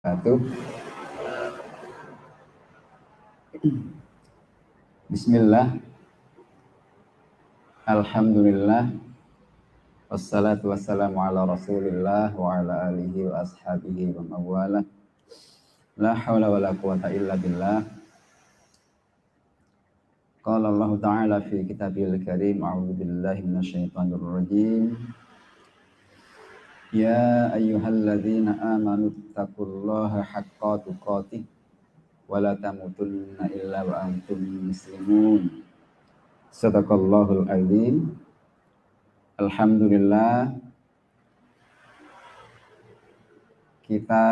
Satu. Bismillah. Alhamdulillah. Wassalatu wassalamu ala rasulillah wa ala alihi wa ashabihi wa mawalah. La hawla wa la quwata illa billah. Qala Allah ta'ala fi kitabil karim. A'udhu billahi minasyaitanir rajim. Ya ayyuhalladzina amanu taqullaha haqqa tuqatih wa la tamutunna illa wa antum muslimun. Sadaqallahul azim. Alhamdulillah, kita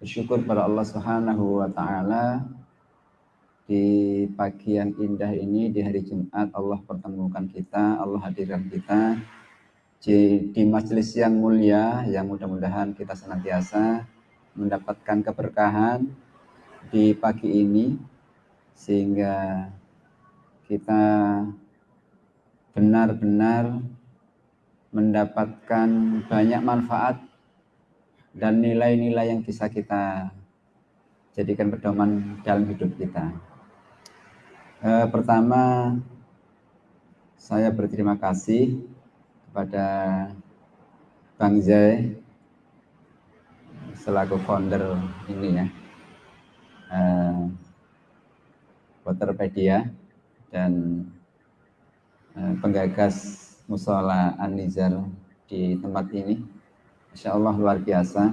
bersyukur pada Allah Subhanahu wa taala di pagi yang indah ini, di hari Jumat Allah pertemukan kita, Allah hadirkan kita di majelis yang mulia, yang mudah-mudahan kita senantiasa mendapatkan keberkahan di pagi ini sehingga kita benar-benar mendapatkan banyak manfaat dan nilai-nilai yang bisa kita jadikan pedoman dalam hidup kita. Pertama, saya berterima kasih kepada Bang Zai selaku founder ini ya, Waterpedia dan penggagas Mushola An-Nizar di tempat ini. Insya Allah luar biasa.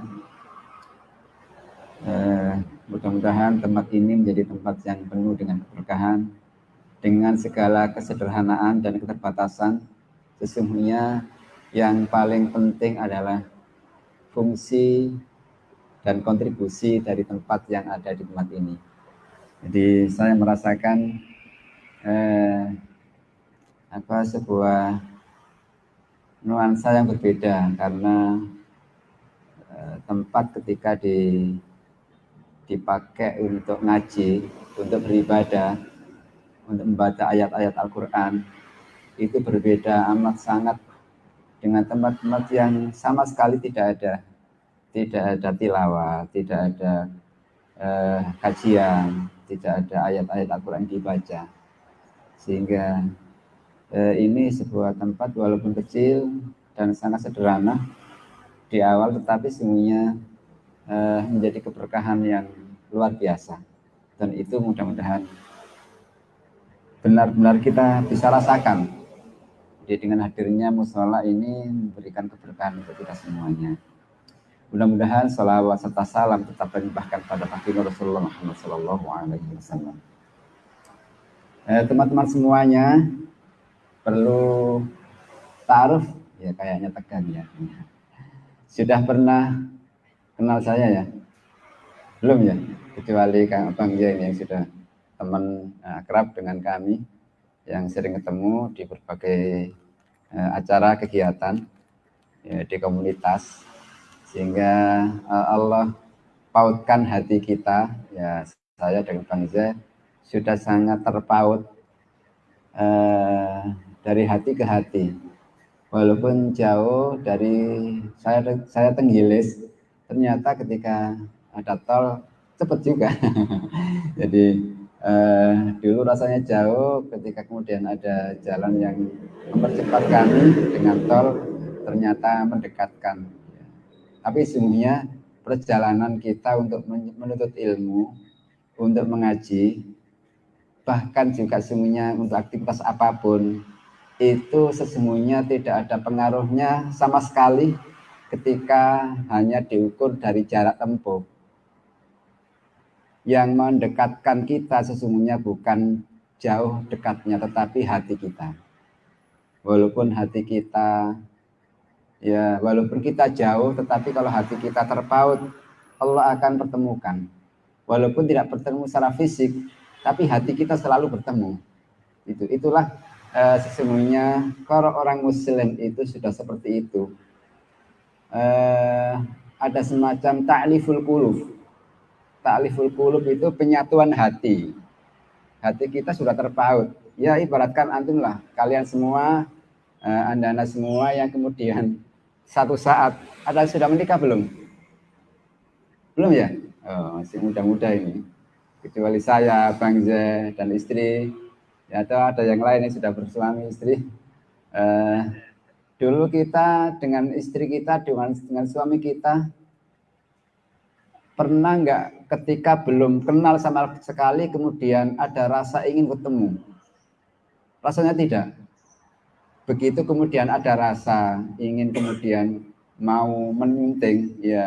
Mudah-mudahan tempat ini menjadi tempat yang penuh dengan keberkahan, dengan segala kesederhanaan dan keterbatasan. Sesungguhnya yang paling penting adalah fungsi dan kontribusi dari tempat yang ada di tempat ini. Jadi saya merasakan sebuah nuansa yang berbeda karena tempat ketika dipakai untuk ngaji, untuk beribadah, untuk membaca ayat-ayat Al-Quran, itu berbeda amat sangat dengan tempat-tempat yang sama sekali tidak ada tilawah, tidak ada kajian, tidak ada ayat-ayat Al-Quran dibaca. Sehingga ini sebuah tempat walaupun kecil dan sangat sederhana di awal, tetapi semuanya menjadi keberkahan yang luar biasa. Dan itu mudah-mudahan benar-benar kita bisa rasakan. Jadi dengan hadirnya mushola ini memberikan keberkahan untuk kita semuanya. Mudah-mudahan sholawat serta salam tetap dilimpahkan pada baginda Rasulullah Muhammad SAW. Teman-teman semuanya perlu ta'aruf, ya kayaknya tegang ya. Sudah pernah kenal saya ya? Belum ya? Kecuali Kang Abang Jai yang sudah teman akrab dengan kami, yang sering ketemu di berbagai acara kegiatan ya, di komunitas, sehingga Allah pautkan hati kita. Ya, saya dengan Bang Zai sudah sangat terpaut dari hati ke hati. Walaupun jauh dari saya Tenggilis, ternyata ketika ada tol cepat juga. Jadi dulu rasanya jauh, ketika kemudian ada jalan yang mempercepat kami dengan tol, ternyata mendekatkan. Tapi sesungguhnya perjalanan kita untuk menuntut ilmu, untuk mengaji, bahkan juga sesungguhnya untuk aktivitas apapun, itu sesungguhnya tidak ada pengaruhnya sama sekali ketika hanya diukur dari jarak tempuh. Yang mendekatkan kita sesungguhnya bukan jauh dekatnya, tetapi hati kita. Walaupun hati kita, ya walaupun kita jauh, tetapi kalau hati kita terpaut, Allah akan pertemukan. Walaupun tidak bertemu secara fisik, tapi hati kita selalu bertemu. Itulah sesungguhnya kalau orang Muslim itu sudah seperti itu. Ada semacam ta'liful qulub. Ta'liful qulub itu penyatuan hati. Hati kita sudah terpaut. Ya ibaratkan antum lah, kalian semua, anda semua yang kemudian satu saat ada sudah menikah belum? Belum ya? Oh, masih muda-muda ini. Kecuali saya, Bang Z, dan istri. Ya, atau ada yang lain yang sudah bersuami istri. Dulu kita dengan istri kita, dengan suami kita, pernah nggak ketika belum kenal sama sekali, kemudian ada rasa ingin ketemu? Rasanya tidak. Begitu kemudian ada rasa ingin kemudian mau menyunting, ya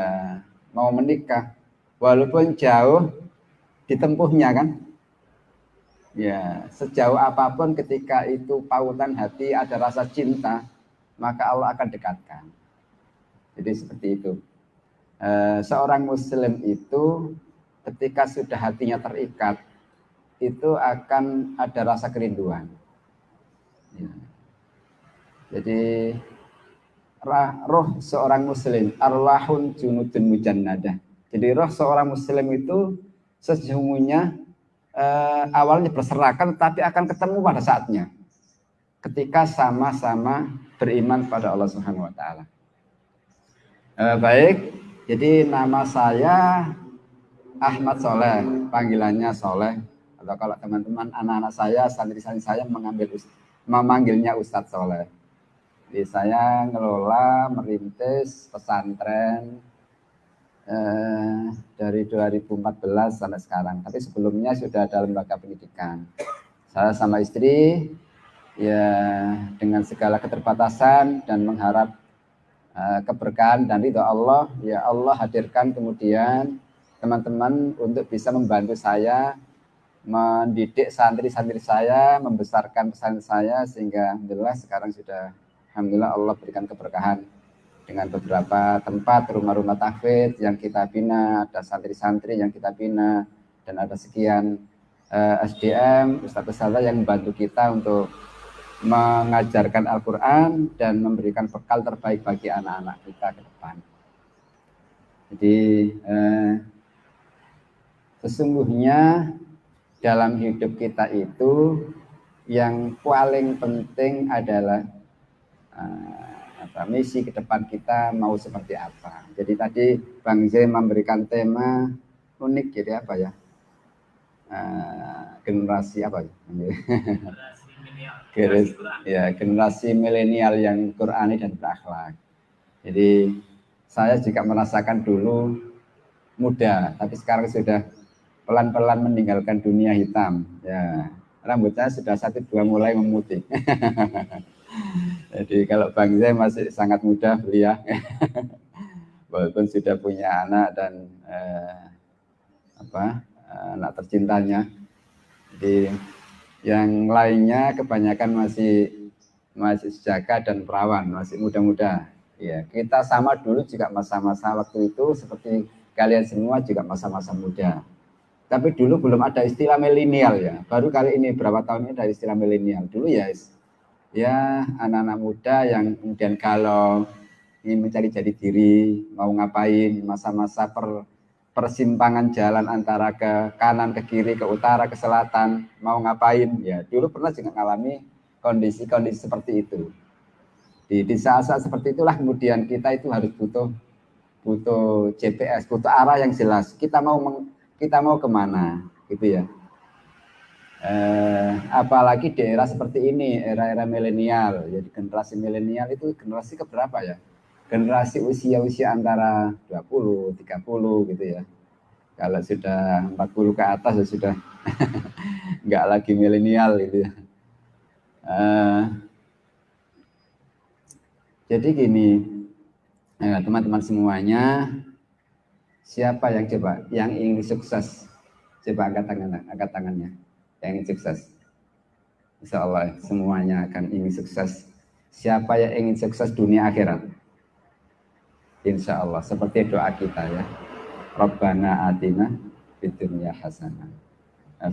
mau menikah, walaupun jauh ditempuhnya kan, ya sejauh apapun ketika itu pautan hati ada rasa cinta, maka Allah akan dekatkan. Jadi seperti itu. Seorang muslim itu ketika sudah hatinya terikat, itu akan ada rasa kerinduan. Ya. Jadi roh seorang muslim, arwahun junudun mujannadah. Jadi roh seorang muslim itu sesungguhnya awalnya berserakan, tapi akan ketemu pada saatnya ketika sama-sama beriman pada Allah Subhanahu wa taala. Baik, jadi nama saya Ahmad Soleh, panggilannya Soleh, atau kalau teman-teman anak-anak saya, santri-santri saya memanggilnya Ustadz Soleh. Jadi saya ngelola, merintis pesantren dari 2014 sampai sekarang. Tapi sebelumnya sudah ada lembaga pendidikan. Saya sama istri, ya dengan segala keterbatasan dan mengharap keberkahan dan ridho Allah, ya Allah hadirkan kemudian teman-teman untuk bisa membantu saya mendidik santri-santri saya, membesarkan pesantren saya, sehingga alhamdulillah sekarang sudah, alhamdulillah Allah berikan keberkahan dengan beberapa tempat rumah-rumah tahfidz yang kita bina, ada santri-santri yang kita bina, dan ada sekian SDM, ustadz-ustadz yang membantu kita untuk mengajarkan Al-Quran dan memberikan bekal terbaik bagi anak-anak kita ke depan. Jadi sesungguhnya dalam hidup kita itu yang paling penting adalah misi ke depan kita mau seperti apa. Jadi tadi Bang Z memberikan tema unik, jadi apa ya? Generasi apa ya? Generasi milenial yang Qurani dan berakhlak. Jadi saya juga merasakan dulu muda, tapi sekarang sudah pelan-pelan meninggalkan dunia hitam. Ya, rambutnya sudah 1-2 mulai memutih. Jadi kalau Bang Z masih sangat muda belia, walaupun sudah punya anak dan anak tercintanya. Jadi yang lainnya kebanyakan masih sejaga dan perawan, masih muda-muda. Ya, kita sama dulu juga masa-masa waktu itu seperti kalian semua juga masa-masa muda. Tapi dulu belum ada istilah milenial ya. Baru kali ini berapa tahun ini ada istilah milenial. Dulu ya anak-anak muda yang kemudian kalau ingin mencari jati diri, mau ngapain, masa-masa persimpangan jalan antara ke kanan, ke kiri, ke utara, ke selatan, mau ngapain, ya dulu pernah juga mengalami kondisi-kondisi seperti itu. Di saat-saat seperti itulah kemudian kita itu harus butuh GPS, butuh arah yang jelas. Kita mau kemana, gitu ya. Apalagi di era seperti ini, era-era milenial. Jadi generasi milenial itu generasi keberapa ya? Generasi usia antara 20, 30 gitu ya. Kalau sudah 40 ke atas ya sudah nggak lagi milenial gitu ya. Jadi gini, teman-teman semuanya, siapa yang ingin sukses? Coba angkat tangannya, yang ingin sukses. Insya Allah semuanya akan ingin sukses. Siapa yang ingin sukses dunia akhirat? Insya Allah, seperti doa kita ya. Rabbana atina fid dunya hasanah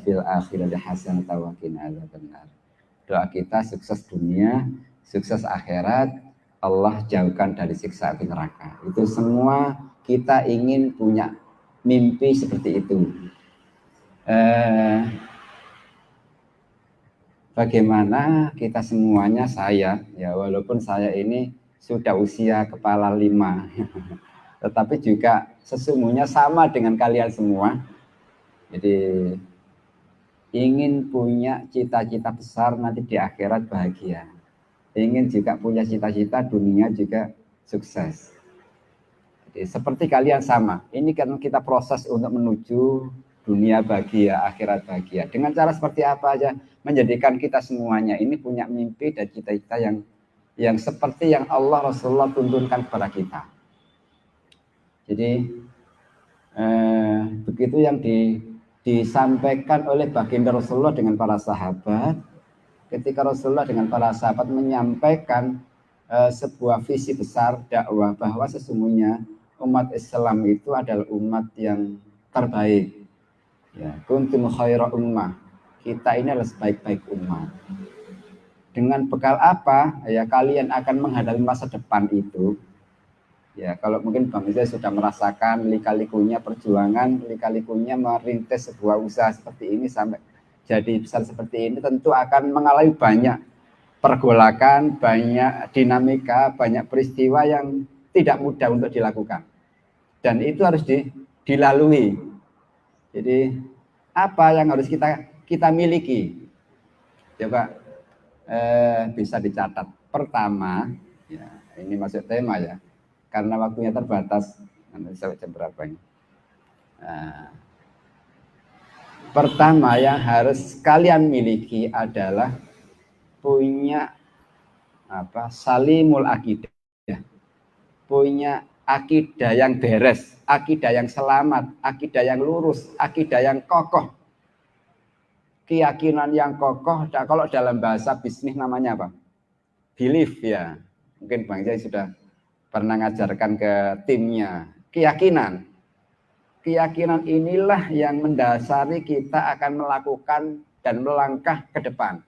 fil akhirati hasanah wa qina adzabannar. Doa kita sukses dunia, sukses akhirat, Allah jauhkan dari siksa api neraka. Itu semua kita ingin punya mimpi seperti itu. Bagaimana kita semuanya, saya ya walaupun saya ini sudah usia kepala 5 tetapi juga sesungguhnya sama dengan kalian semua. Jadi ingin punya cita-cita besar nanti di akhirat bahagia. Ingin juga punya cita-cita dunia juga sukses. Jadi, seperti kalian sama. Ini kan kita proses untuk menuju dunia bahagia, akhirat bahagia. Dengan cara seperti apa aja menjadikan kita semuanya ini punya mimpi dan cita-cita yang seperti yang Allah Rasulullah tuntunkan kepada kita. Jadi begitu yang disampaikan oleh baginda Rasulullah dengan para sahabat. Ketika Rasulullah dengan para sahabat menyampaikan sebuah visi besar dakwah bahwa sesungguhnya umat Islam itu adalah umat yang terbaik. Ya, kuntum khaira ummah. Kita ini adalah sebaik-baik umat. Dengan bekal apa? Ya kalian akan menghadapi masa depan itu. Ya, kalau mungkin Bang Iza sudah merasakan lika-likunya perjuangan, lika-likunya merintis sebuah usaha seperti ini sampai jadi besar seperti ini, tentu akan mengalami banyak pergolakan, banyak dinamika, banyak peristiwa yang tidak mudah untuk dilakukan. Dan itu harus dilalui. Jadi apa yang harus kita miliki? Coba bisa dicatat. Pertama, ya, ini masuk tema ya, karena waktunya terbatas. Nanti sampai jam berapa ini? Pertama yang harus kalian miliki adalah punya salimul akidah, punya akidah yang beres, akidah yang selamat, akidah yang lurus, akidah yang kokoh, keyakinan yang kokoh. Kalau dalam bahasa bisnis namanya apa? Belief ya. Mungkin Bang Jai sudah pernah ngajarkan ke timnya. Keyakinan. Keyakinan inilah yang mendasari kita akan melakukan dan melangkah ke depan.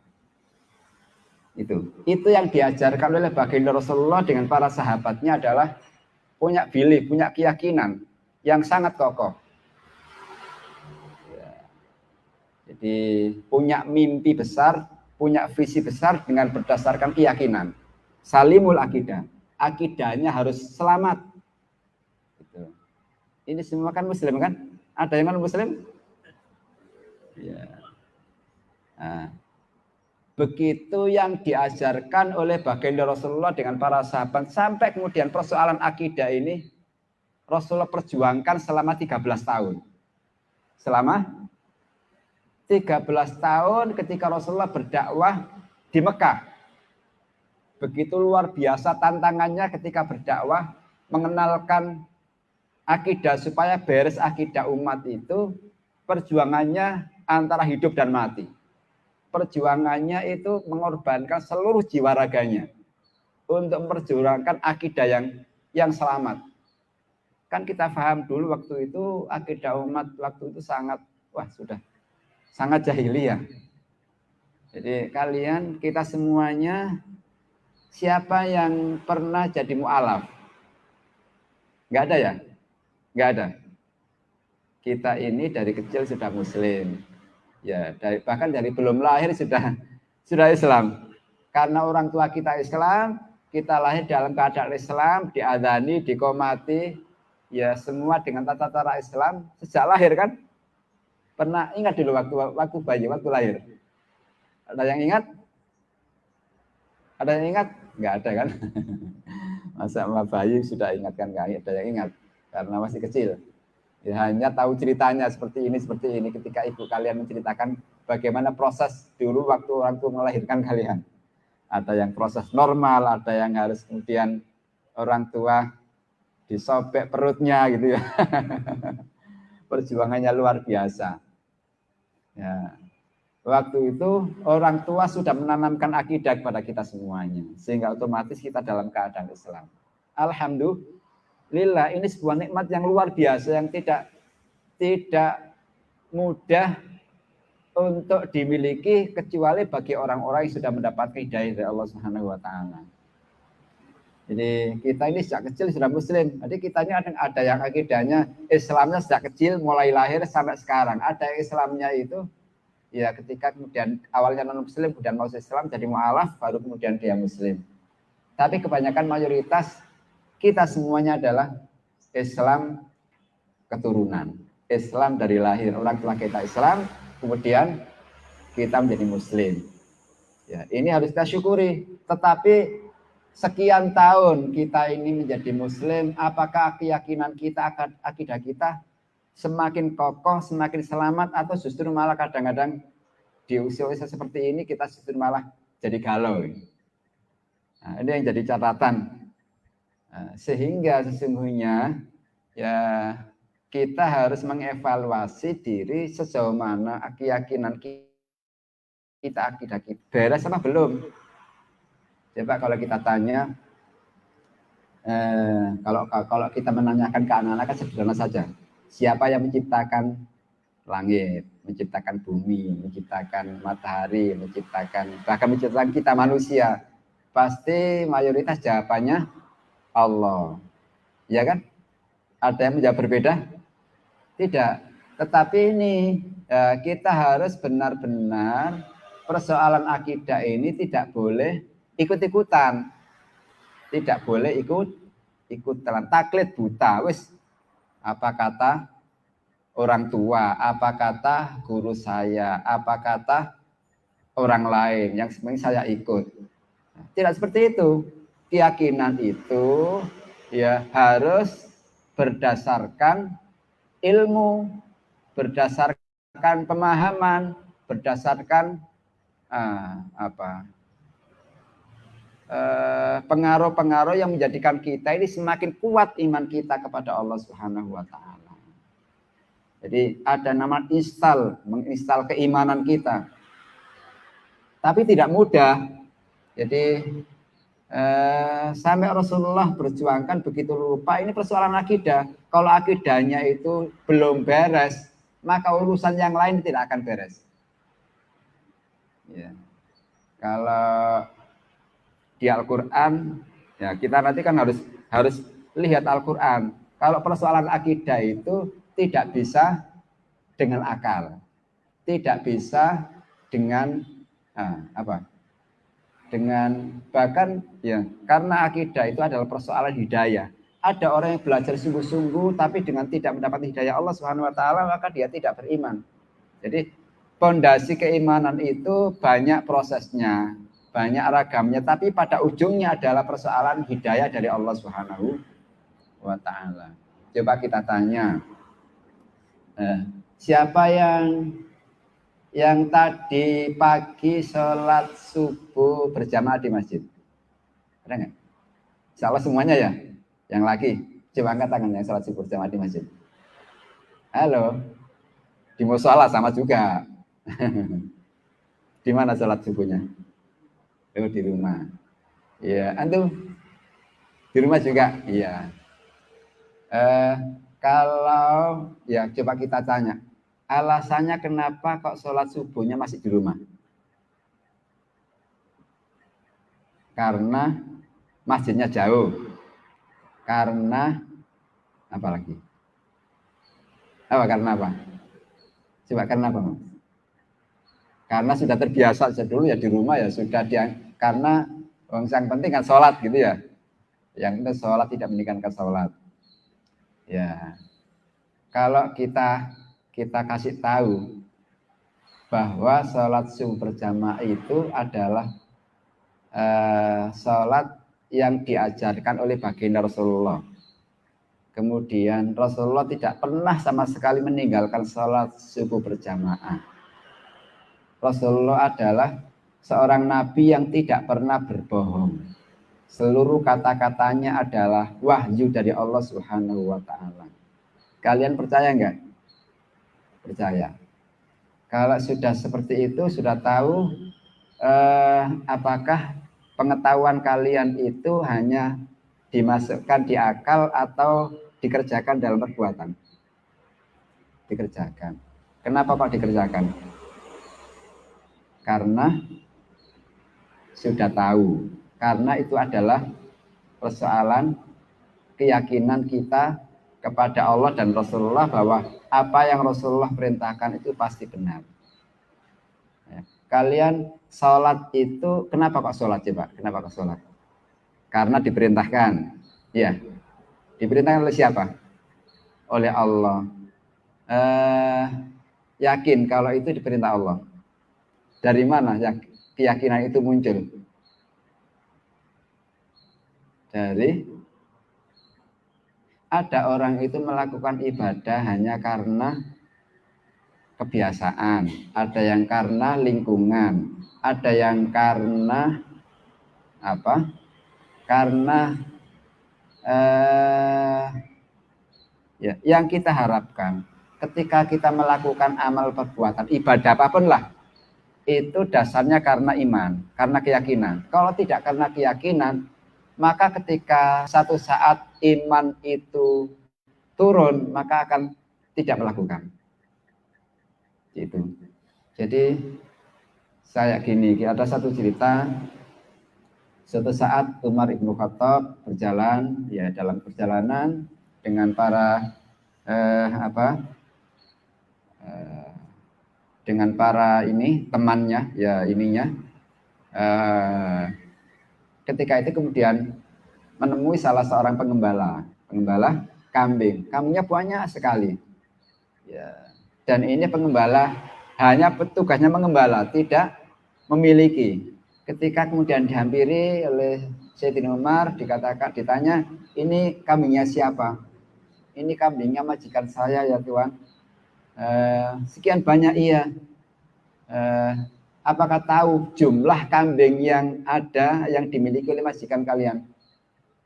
Itu yang diajarkan oleh baginda Rasulullah dengan para sahabatnya adalah punya belief, punya keyakinan yang sangat kokoh. Ya. Jadi punya mimpi besar, punya visi besar dengan berdasarkan keyakinan. Salimul akidah, akidahnya harus selamat. Gitu. Ini semua kan Muslim kan? Ada yang non Muslim? Ya. Nah, begitu yang diajarkan oleh baginda Rasulullah dengan para sahabat sampai kemudian persoalan akidah ini Rasulullah perjuangkan selama 13 tahun. Selama 13 tahun ketika Rasulullah berdakwah di Mekah. Begitu luar biasa tantangannya ketika berdakwah mengenalkan akidah supaya beres akidah umat itu, perjuangannya antara hidup dan mati. Perjuangannya itu mengorbankan seluruh jiwa raganya untuk memperjuangkan akidah yang selamat. Kan kita paham dulu waktu itu akidah umat waktu itu sangat jahiliyah. Jadi kalian, kita semuanya, siapa yang pernah jadi mu'alaf? Enggak ada ya? Enggak ada. Kita ini dari kecil sudah Muslim. Ya, bahkan dari belum lahir sudah Islam. Karena orang tua kita Islam, kita lahir dalam keadaan Islam, diadzani, diqomati, ya semua dengan tata cara Islam sejak lahir kan? Pernah ingat dulu waktu bayi, waktu lahir? Ada yang ingat? Ada yang ingat? Enggak ada kan? Masa bayi sudah ingat kan? Enggak ada yang ingat karena masih kecil. Ya, hanya tahu ceritanya seperti ini ketika ibu kalian menceritakan bagaimana proses dulu waktu orang tua melahirkan kalian. Ada yang proses normal, ada yang harus kemudian orang tua disobek perutnya gitu ya. Perjuangannya luar biasa. Ya. Waktu itu orang tua sudah menanamkan akidah kepada kita semuanya, sehingga otomatis kita dalam keadaan Islam. Alhamdulillah, ini sebuah nikmat yang luar biasa yang tidak mudah untuk dimiliki kecuali bagi orang-orang yang sudah mendapatkan hidayah dari Allah Subhanahu wa taala. Jadi kita ini sejak kecil sudah Muslim. Jadi kita ini ada yang akidahnya Islamnya sejak kecil mulai lahir sampai sekarang. Ada yang Islamnya itu ya ketika kemudian awalnya non Muslim kemudian masuk Islam jadi mu'alaf baru kemudian dia Muslim. Tapi kebanyakan mayoritas kita semuanya adalah Islam keturunan, Islam dari lahir, orang tua kita Islam, kemudian kita menjadi Muslim. Ya, ini harus kita syukuri. Tetapi sekian tahun kita ini menjadi Muslim, apakah keyakinan kita, akidah kita semakin kokoh, semakin selamat, atau justru malah kadang-kadang di usia-usia seperti ini kita justru malah jadi galau. Nah, ini yang jadi catatan. Nah, sehingga sesungguhnya ya kita harus mengevaluasi diri sejauh mana keyakinan kita, akidah kita beres apa belum. Coba kalau kita tanya, kalau kita menanyakan ke anak-anak kan sederhana saja. Siapa yang menciptakan langit, menciptakan bumi, menciptakan matahari, bahkan menciptakan kita manusia? Pasti mayoritas jawabannya Allah. Ya kan? Ada yang menjawab berbeda? Tidak. Tetapi ini kita harus benar-benar persoalan akidah ini tidak boleh ikut-ikutan. Tidak boleh ikut-ikutan. Taklid buta. Wis, apa kata orang tua, apa kata guru saya, apa kata orang lain yang sebenarnya saya ikut. Tidak seperti itu. Keyakinan itu ya harus berdasarkan ilmu, berdasarkan pemahaman, berdasarkan pengaruh-pengaruh yang menjadikan kita ini semakin kuat iman kita kepada Allah Subhanahu wa taala. Jadi ada nama menginstal keimanan kita. Tapi tidak mudah. Jadi sampai Rasulullah berjuangkan begitu lupa, ini persoalan akidah. Kalau akidahnya itu belum beres, maka urusan yang lain tidak akan beres. Ya. Kalau di Al-Quran, ya kita nanti kan harus lihat Al-Quran. Kalau persoalan akidah itu tidak bisa dengan akal, tidak bisa dengan dengan bahkan ya karena akidah itu adalah persoalan hidayah. Ada orang yang belajar sungguh-sungguh tapi dengan tidak mendapat hidayah Allah Subhanahu wa taala, maka dia tidak beriman. Jadi pondasi keimanan itu banyak prosesnya, banyak ragamnya, tapi pada ujungnya adalah persoalan hidayah dari Allah Subhanahu wa taala. Coba kita tanya, siapa yang tadi pagi sholat subuh berjamaah di masjid? Ada nggak? Insya Allah semuanya ya. Yang lagi, coba angkat tangan yang sholat subuh berjamaah di masjid. Halo, di musola sama juga. Di mana sholat subuhnya? Oh, di rumah. Iya, antum di rumah juga. Iya. Kalau ya coba kita tanya. Alasannya kenapa kok sholat subuhnya masih di rumah? Karena masjidnya jauh. Karena apa lagi? Karena apa? Coba karena apa? Karena sudah terbiasa dulu ya di rumah ya sudah karena yang penting kan sholat gitu ya. Yang penting sholat tidak meninggalkan sholat. Ya. Kalau kita kasih tahu bahwa sholat subuh berjamaah itu adalah sholat yang diajarkan oleh baginda Rasulullah. Kemudian Rasulullah tidak pernah sama sekali meninggalkan sholat subuh berjamaah. Rasulullah adalah seorang nabi yang tidak pernah berbohong. Seluruh kata-katanya adalah wahyu dari Allah Subhanahu wa taala. Kalian percaya enggak? Percaya. Kalau sudah seperti itu, sudah tahu apakah pengetahuan kalian itu hanya dimasukkan di akal atau dikerjakan dalam perbuatan? Dikerjakan. Kenapa kok dikerjakan? Karena sudah tahu. Karena itu adalah persoalan keyakinan kita kepada Allah dan Rasulullah bahwa apa yang Rasulullah perintahkan itu pasti benar. Ya. Kalian sholat itu, kenapa kok sholat coba? Kenapa kok sholat? Karena diperintahkan. Ya, diperintahkan oleh siapa? oleh Allah, yakin kalau itu diperintah Allah. Dari mana yang keyakinan itu muncul? Dari ada orang itu melakukan ibadah hanya karena kebiasaan, ada yang karena lingkungan, ada yang karena apa? Karena ya, yang kita harapkan ketika kita melakukan amal perbuatan ibadah apapun lah, itu dasarnya karena iman, karena keyakinan. Kalau tidak karena keyakinan, maka ketika satu saat iman itu turun, maka akan tidak melakukan. Gitu. Jadi saya gini, ada satu cerita. Suatu saat Umar ibnu Khattab berjalan, ya dalam perjalanan dengan para dengan para ini temannya, ya ininya. Ketika itu kemudian menemui salah seorang pengembala kambing. Kambingnya banyak sekali. Ya. Dan ini pengembala hanya petugasnya mengembala, tidak memiliki. Ketika kemudian dihampiri oleh Sayyidina Umar, ditanya, ini kambingnya siapa? Ini kambingnya majikan saya ya Tuan. Sekian banyak iya. Apakah tahu jumlah kambing yang ada yang dimiliki oleh majikan kalian?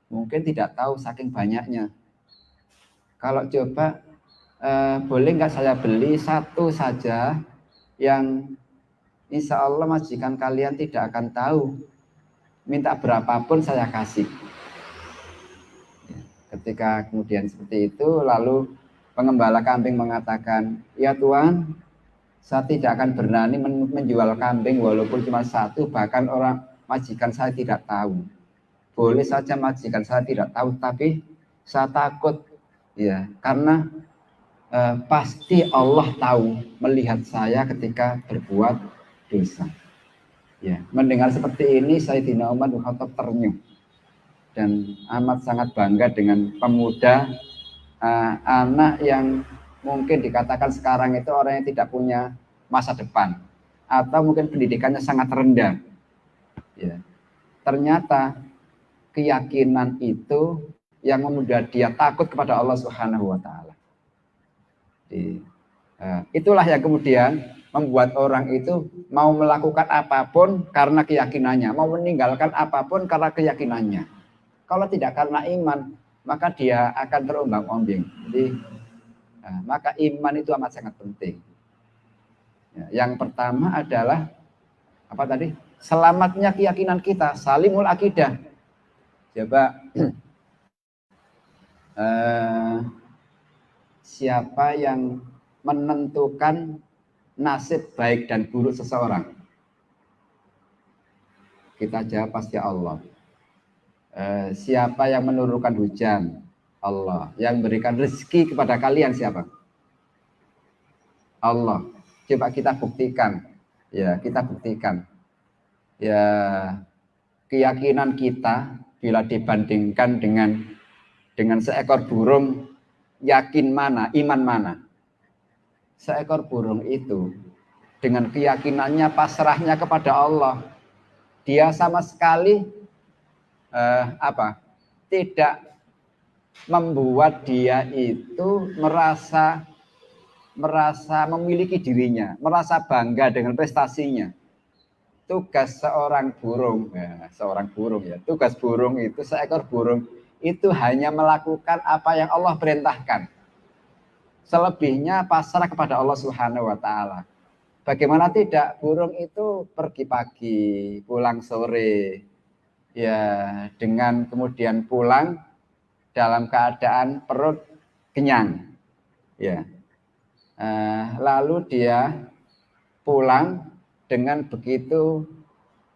Mungkin tidak tahu saking banyaknya. Kalau coba boleh nggak saya beli satu saja yang insya Allah majikan kalian tidak akan tahu. Minta berapapun saya kasih. Ketika kemudian seperti itu, lalu pengembala kambing mengatakan, ya Tuan, saya tidak akan berani menjual kambing walaupun cuma satu, bahkan orang majikan saya tidak tahu. Boleh saja majikan saya tidak tahu, tapi saya takut, ya, karena pasti Allah tahu melihat saya ketika berbuat dosa. Ya, mendengar seperti ini Sayyidina Umar bin Khattab ternyuh dan amat sangat bangga dengan pemuda anak yang mungkin dikatakan sekarang itu orang yang tidak punya masa depan atau mungkin pendidikannya sangat rendah. Ya. Ternyata keyakinan itu yang membuat dia takut kepada Allah Subhanahu wa taala. Itulah yang kemudian membuat orang itu mau melakukan apapun karena keyakinannya, mau meninggalkan apapun karena keyakinannya. Kalau tidak karena iman, maka dia akan terombang-ambing. Jadi, maka iman itu amat sangat penting. Yang pertama adalah apa tadi? Selamatnya keyakinan kita, salimul akidah. Coba siapa yang menentukan nasib baik dan buruk seseorang? Kita jawab pasti Allah. Siapa yang menurunkan hujan? Allah. Yang berikan rezeki kepada kalian siapa? Allah. Coba kita buktikan. Ya, kita buktikan. Ya, keyakinan kita bila dibandingkan dengan seekor burung, yakin mana, iman mana? Seekor burung itu dengan keyakinannya pasrahnya kepada Allah, dia sama sekali tidak membuat dia itu merasa memiliki dirinya, merasa bangga dengan prestasinya. Tugas seorang burung, tugas burung itu, seekor burung itu hanya melakukan apa yang Allah perintahkan. Selebihnya pasrah kepada Allah Subhanahu wa taala. Bagaimana tidak, burung itu pergi pagi, pulang sore. Ya, dengan kemudian pulang dalam keadaan perut kenyang. Ya. Lalu dia pulang dengan begitu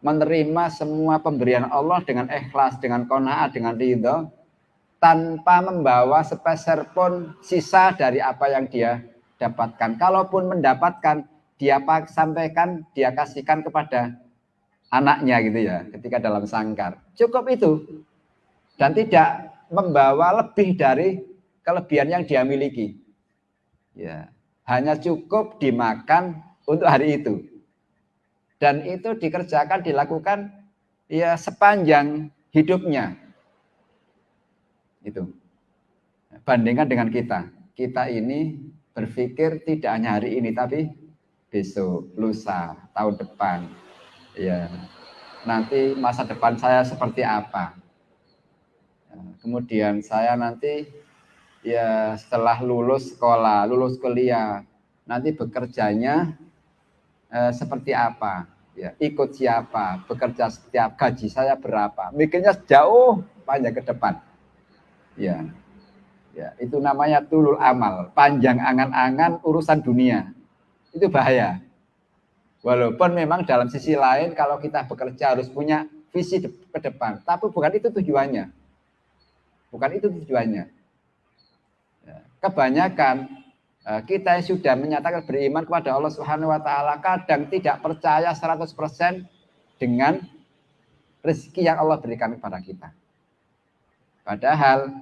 menerima semua pemberian Allah dengan ikhlas, dengan qanaah, dengan ridho, tanpa membawa sepeser pun sisa dari apa yang dia dapatkan. Kalaupun mendapatkan, dia sampaikan, dia kasihkan kepada anaknya gitu ya, ketika dalam sangkar. Cukup itu. Dan tidak membawa lebih dari kelebihan yang dia miliki. Ya, hanya cukup dimakan untuk hari itu. Dan itu dikerjakan, dilakukan ya sepanjang hidupnya. Itu. Bandingkan dengan kita. Kita ini berpikir tidak hanya hari ini, tapi besok, lusa, tahun depan. Ya, nanti masa depan saya seperti apa. Kemudian saya nanti ya setelah lulus sekolah, lulus kuliah, nanti bekerjanya seperti apa, ya ikut siapa, bekerja setiap gaji saya berapa, mikirnya jauh panjang ke depan. Ya, ya itu namanya tulul amal, panjang angan-angan urusan dunia, itu bahaya. Walaupun memang dalam sisi lain kalau kita bekerja harus punya visi ke depan, tapi bukan itu tujuannya. Bukan itu tujuannya. Kebanyakan kita yang sudah menyatakan beriman kepada Allah Subhanahu wa taala kadang tidak percaya 100% dengan rezeki yang Allah berikan kepada kita. Padahal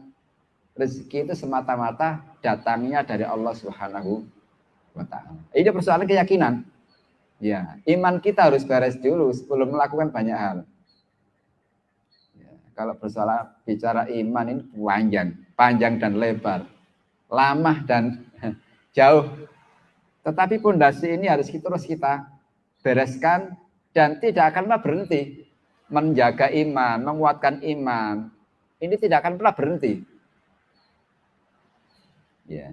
rezeki itu semata-mata datangnya dari Allah Subhanahu wa taala. Ini persoalan keyakinan. Ya, iman kita harus beres dulu sebelum melakukan banyak hal. Ya, kalau persoalan bicara iman ini panjang dan lebar, lama dan jauh. Tetapi pondasi ini harus terus kita bereskan dan tidak akan pernah berhenti menjaga iman, menguatkan iman. Ini tidak akan pernah berhenti. Ya.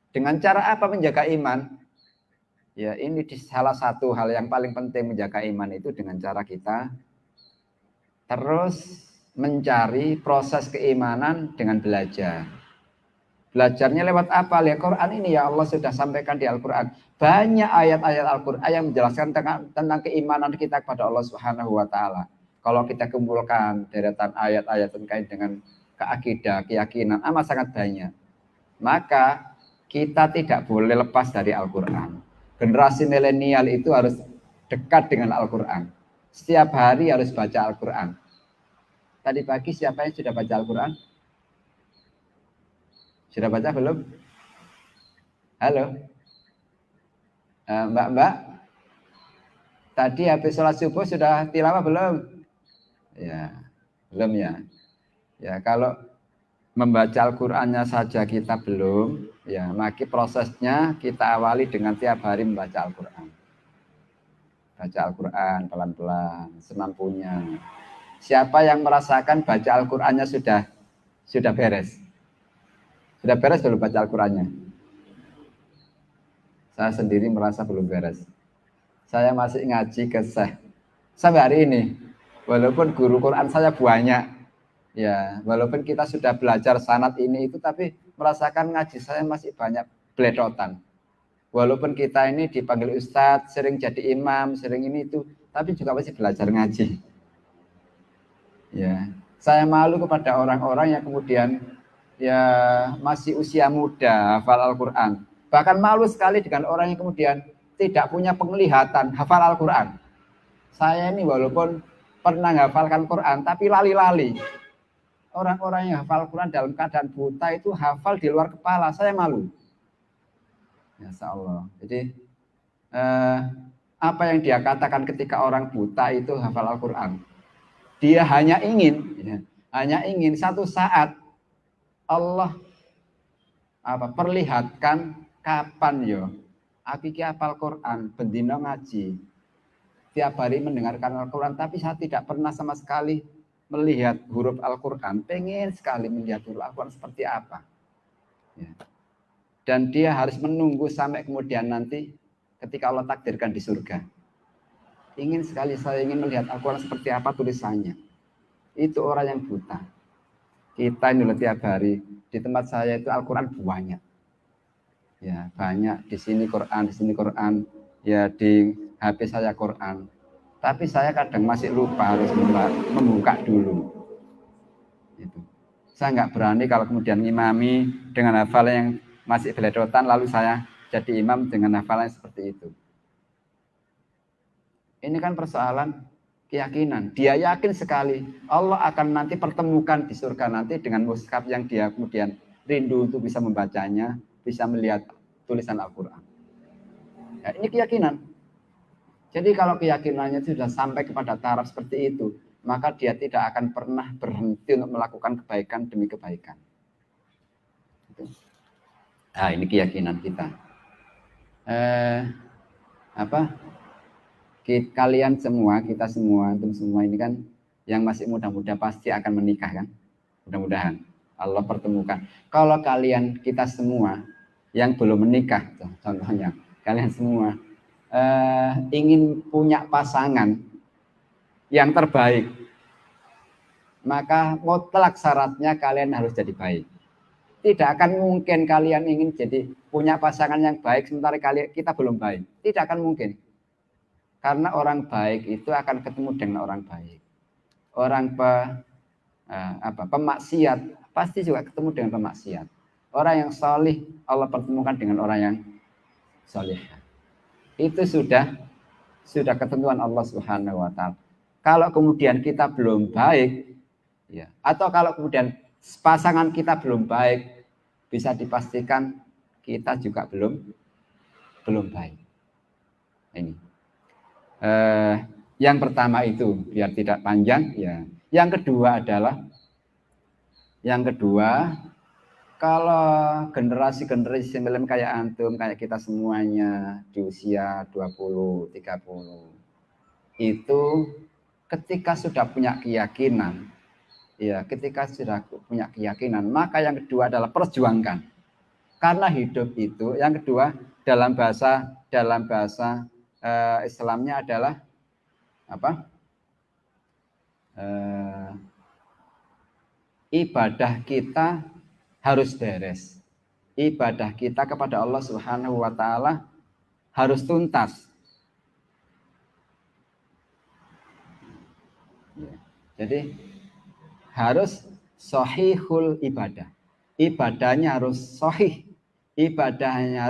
Dengan cara apa menjaga iman? Ya, ini salah satu hal yang paling penting menjaga iman itu dengan cara kita terus mencari proses keimanan dengan belajar. Belajarnya lewat apa? Lihat Quran ini ya Allah sudah sampaikan di Al-Quran. Banyak ayat-ayat Al-Quran yang menjelaskan tentang keimanan kita kepada Allah Subhanahu wa taala. Kalau kita kumpulkan deretan ayat-ayat terkait dengan keakidah, keyakinan, amat sangat banyak. Maka kita tidak boleh lepas dari Al-Quran. Generasi milenial itu harus dekat dengan Al-Quran. Setiap hari harus baca Al-Quran. Tadi pagi siapa yang sudah baca Al-Quran? Sudah baca belum? Halo? Mbak? Tadi habis sholat subuh sudah tilawah belum? Ya, belum ya. Ya, kalau membaca Al-Qur'annya saja kita belum, ya, maka prosesnya kita awali dengan tiap hari membaca Al-Qur'an. Baca Al-Qur'an pelan-pelan, semampunya. Siapa yang merasakan baca Al-Qur'annya sudah beres? Sudah beres belum baca Al-Qur'annya? Saya sendiri merasa belum beres. Saya masih ngaji ke Syekh sampai hari ini. Walaupun guru Quran saya banyak, ya, walaupun kita sudah belajar sanad ini itu, tapi merasakan ngaji saya masih banyak beledotan. Walaupun kita ini dipanggil ustadz, sering jadi imam, sering ini itu, tapi juga masih belajar ngaji. Ya, saya malu kepada orang-orang yang kemudian ya masih usia muda hafal Al-Quran. Bahkan malu sekali dengan orang yang kemudian tidak punya penglihatan hafal Al-Quran. Saya ini walaupun pernah hafalkan Quran, tapi lali-lali. Orang-orang yang hafal Quran dalam keadaan buta itu hafal di luar kepala, saya malu. Ya Allah. Jadi apa yang dia katakan ketika orang buta itu hafal Al-Quran? Dia hanya ingin satu saat Allah perlihatkan kapan yo aku ki hafal Quran, bendino ngaji, tiap hari mendengarkan Al-Quran, tapi saya tidak pernah sama sekali melihat huruf Al-Quran. Pengen sekali melihat huruf Al-Quran seperti apa. Ya. Dan dia harus menunggu sampai kemudian nanti ketika Allah takdirkan di surga. Ingin sekali saya ingin melihat Al-Quran seperti apa tulisannya. Itu orang yang buta. Kita ini tiap hari di tempat saya itu Al-Quran banyak. Ya, banyak di sini Quran, ya di HP saya Quran. Tapi saya kadang masih lupa harus membuka dulu. Itu. Saya nggak berani kalau kemudian ngimami dengan hafalan yang masih beledotan, lalu saya jadi imam dengan hafalan seperti itu. Ini kan persoalan keyakinan. Dia yakin sekali Allah akan nanti pertemukan di surga nanti dengan mushaf yang dia kemudian rindu untuk bisa membacanya, bisa melihat tulisan Al-Quran. Ya, ini keyakinan. Jadi kalau keyakinannya sudah sampai kepada taraf seperti itu, maka dia tidak akan pernah berhenti untuk melakukan kebaikan demi kebaikan. Nah, ini keyakinan kita. Kalian semua, kita semua, antum semua ini kan yang masih muda-muda pasti akan menikah kan? Mudah-mudahan Allah pertemukan. Kalau kalian, kita semua yang belum menikah, contohnya kalian semua ingin punya pasangan yang terbaik, maka mutlak syaratnya kalian harus jadi baik. Tidak akan mungkin kalian ingin jadi punya pasangan yang baik sementara kita belum baik. Tidak akan mungkin. Karena orang baik itu akan ketemu dengan orang baik. Orang pemaksiat pasti juga ketemu dengan pemaksiat. Orang yang salih Allah pertemukan dengan orang yang salih. Itu sudah ketentuan Allah Subhanahu wa taala. Kalau kemudian kita belum baik, ya, atau kalau kemudian pasangan kita belum baik, bisa dipastikan kita juga belum baik. Ini. Yang pertama itu biar tidak panjang ya. Yang kedua adalah kalau generasi sebelum kayak antum, kayak kita semuanya di usia 20, 30 itu ketika sudah punya keyakinan, ya, maka yang kedua adalah perjuangkan. Karena hidup itu yang kedua dalam bahasa Islamnya adalah apa? Ibadah kita harus beres. Ibadah kita kepada Allah Subhanahu wa taala harus tuntas. Jadi harus sahihul ibadah. Ibadahnya harus sahih. Ibadahnya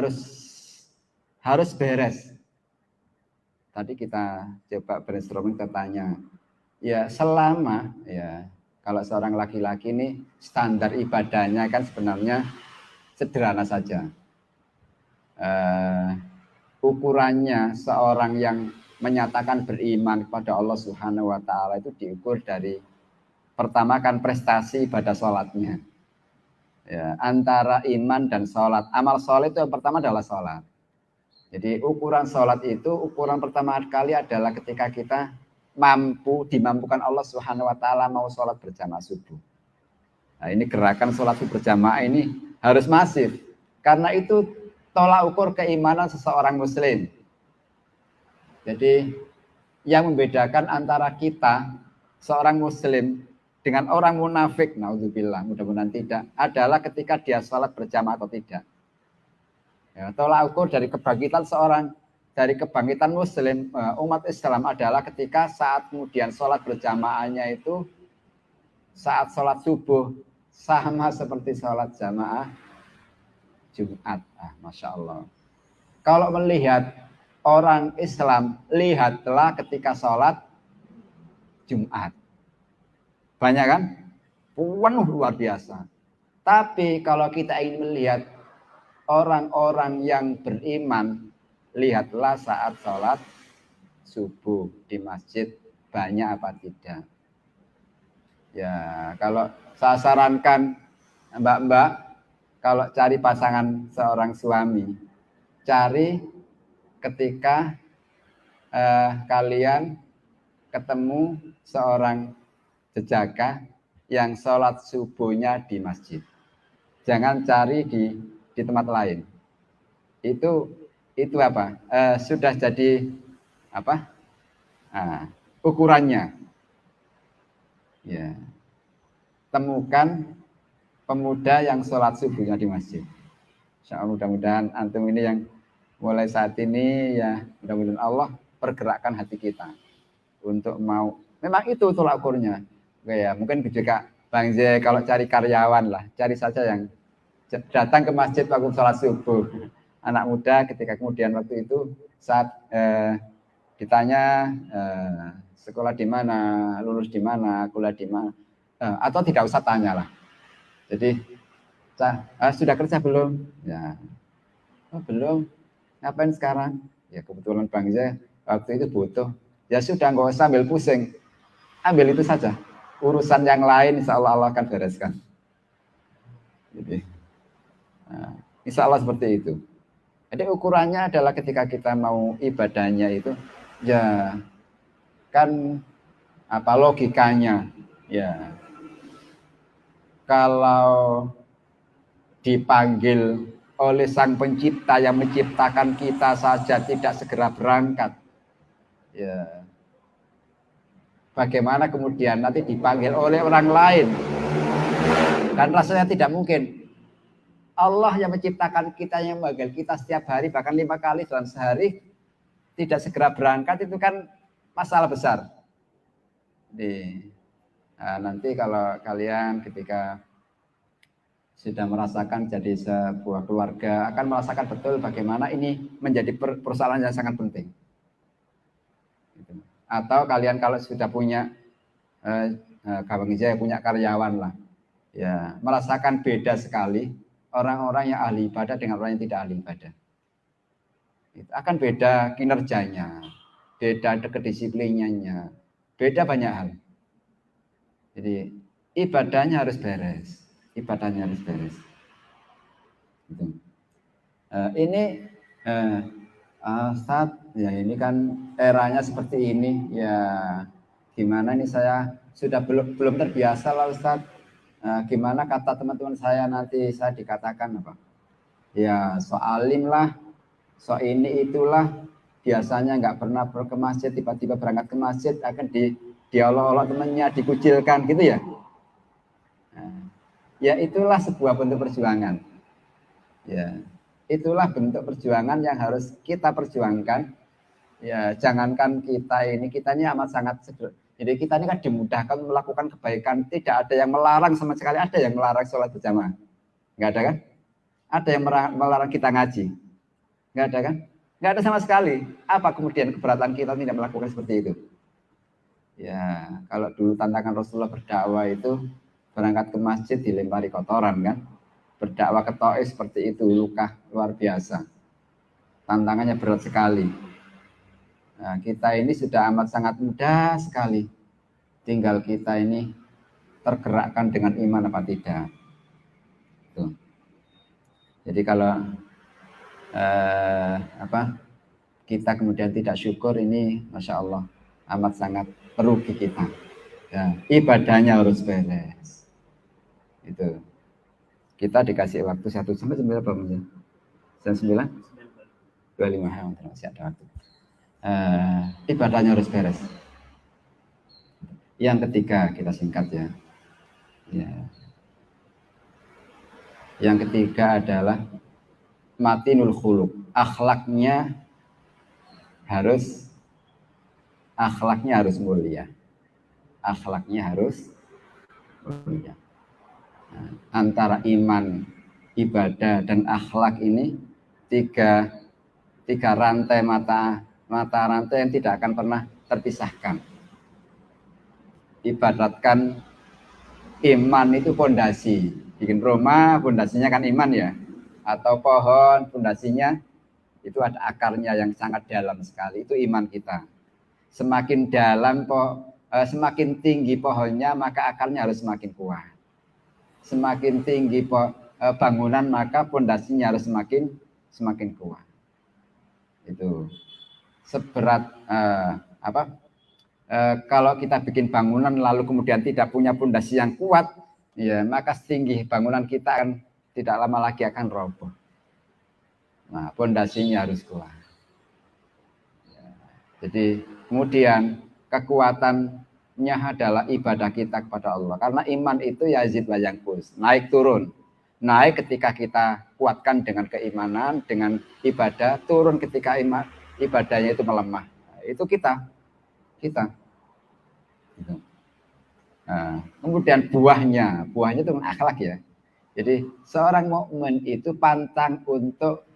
harus beres. Tadi kita coba brainstorming, kita tanya, ya selama ya kalau seorang laki-laki ini standar ibadahnya kan sebenarnya sederhana saja. Ukurannya seorang yang menyatakan beriman kepada Allah Subhanahu wa taala itu diukur dari pertama kan prestasi ibadah sholatnya. Ya, antara iman dan sholat. Amal sholat itu yang pertama adalah sholat. Jadi ukuran sholat itu, ukuran pertama kali adalah ketika kita dimampukan Allah Subhanahu wa taala mau sholat berjamaah subuh. Nah, ini gerakan sholat subuh berjamaah ini harus masif. Karena itu tolak ukur keimanan seseorang muslim. Jadi yang membedakan antara kita seorang muslim dengan orang munafik, naudzubillah, mudah-mudahan tidak, adalah ketika dia sholat berjamaah atau tidak. Ya, tolak ukur dari kebangkitan muslim umat Islam adalah ketika saat kemudian sholat berjamaahnya itu saat sholat subuh sama seperti sholat jamaah Jumat. Masya Allah. Kalau melihat orang Islam, lihatlah ketika sholat Jumat. Banyak kan? Penuh luar biasa. Tapi kalau kita ingin melihat orang-orang yang beriman, lihatlah saat sholat subuh di masjid banyak apa tidak. Ya, kalau saya sarankan mbak-mbak, kalau cari pasangan seorang suami, cari ketika kalian ketemu seorang jejaka yang sholat subuhnya di masjid. Jangan cari di tempat lain. Itu apa? Sudah jadi apa? Ukurannya. Ya. Temukan pemuda yang sholat subuhnya di masjid. Mudah-mudahan antum ini yang mulai saat ini ya, mudah-mudahan Allah pergerakan hati kita untuk mau. Memang itu tolak ukurnya. Ya, mungkin juga Bang Z kalau cari karyawan lah, cari saja yang datang ke masjid waktu sholat subuh. Anak muda ketika kemudian waktu itu saat ditanya sekolah di mana, lulus di mana, kuliah di mana, atau tidak usah tanya lah. Jadi Sudah kerja belum? Ya, oh, belum. Ngapain sekarang? Ya kebetulan Bang saya waktu itu butuh. Ya sudah, nggak usah ambil pusing. Ambil itu saja. Urusan yang lain insya Allah akan bereskan. Jadi, insya Allah seperti itu. Jadi ukurannya adalah ketika kita mau ibadahnya itu, ya kan apa logikanya? Ya, kalau dipanggil oleh Sang Pencipta yang menciptakan kita saja tidak segera berangkat, ya bagaimana kemudian nanti dipanggil oleh orang lain? Dan rasanya tidak mungkin. Allah yang menciptakan kita, yang memanggil kita setiap hari, bahkan 5 kali dalam sehari, tidak segera berangkat, itu kan masalah besar. Nanti kalau kalian ketika sudah merasakan jadi sebuah keluarga, akan merasakan betul bagaimana ini menjadi persoalan yang sangat penting. Atau kalian kalau sudah punya Gawang Ijaya punya karyawan lah, ya merasakan beda sekali orang-orang yang ahli ibadah dengan orang yang tidak ahli ibadah. Itu akan beda kinerjanya, beda kedisiplinannya, beda banyak hal. Jadi ibadahnya harus beres, ibadahnya harus beres. Gitu. Ini Ustaz, ya ini kan eranya seperti ini, ya gimana nih saya sudah belum terbiasa lah Ustaz. Gimana kata teman-teman saya nanti saya dikatakan apa? Ya so alim lah, so ini itulah, biasanya nggak pernah ke masjid, tiba-tiba berangkat ke masjid akan diolok-olok temannya, dikucilkan gitu ya. Ya itulah sebuah bentuk perjuangan. Ya, itulah bentuk perjuangan yang harus kita perjuangkan. Ya, jangankan kita ini amat sangat sederhana. Jadi kita ini kan dimudahkan melakukan kebaikan, tidak ada yang melarang sama sekali. Ada yang melarang sholat berjamaah? Nggak ada kan? Ada yang melarang kita ngaji? Nggak ada kan? Nggak ada sama sekali. Apa kemudian keberatan kita tidak melakukan seperti itu? Ya, kalau dulu tantangan Rasulullah berdakwah itu berangkat ke masjid dilempari kotoran kan? Berdakwah ke Taif seperti itu, luka luar biasa. Tantangannya berat sekali. Nah, kita ini sudah amat sangat mudah sekali. Tinggal kita ini tergerakkan dengan iman apa tidak. Tuh. Jadi kalau kita kemudian tidak syukur, ini Masya Allah amat sangat merugi kita. Ya, ibadahnya harus beres. Itu. Kita dikasih waktu 1 sampai 9 berapa menit? Jam 9? 25 masih ada waktu. Ibadahnya harus beres. Yang ketiga kita singkat ya. Yang ketiga adalah matinul khuluq. Akhlaknya harus mulia. Akhlaknya harus mulia. Antara iman, ibadah dan akhlak ini tiga rantai mata rantai yang tidak akan pernah terpisahkan. Ibaratkan iman itu fondasi. Bikin rumah fondasinya kan iman ya, atau pohon fondasinya itu ada akarnya yang sangat dalam sekali, itu iman kita. Semakin dalam semakin tinggi pohonnya, maka akarnya harus semakin kuat. Semakin tinggi bangunan, maka fondasinya harus semakin kuat. Itu seberat kalau kita bikin bangunan lalu kemudian tidak punya fondasi yang kuat, ya maka setinggi bangunan kita akan tidak lama lagi akan roboh. Nah, fondasinya harus kuat. Ya, jadi kemudian kekuatannya adalah ibadah kita kepada Allah. Karena iman itu yazid wa yanqus, naik turun. Naik ketika kita kuatkan dengan keimanan, dengan ibadah, turun ketika ibadahnya itu melemah. Nah, itu kita. Nah, kemudian buahnya itu akhlak ya. Jadi seorang mukmin itu pantang untuk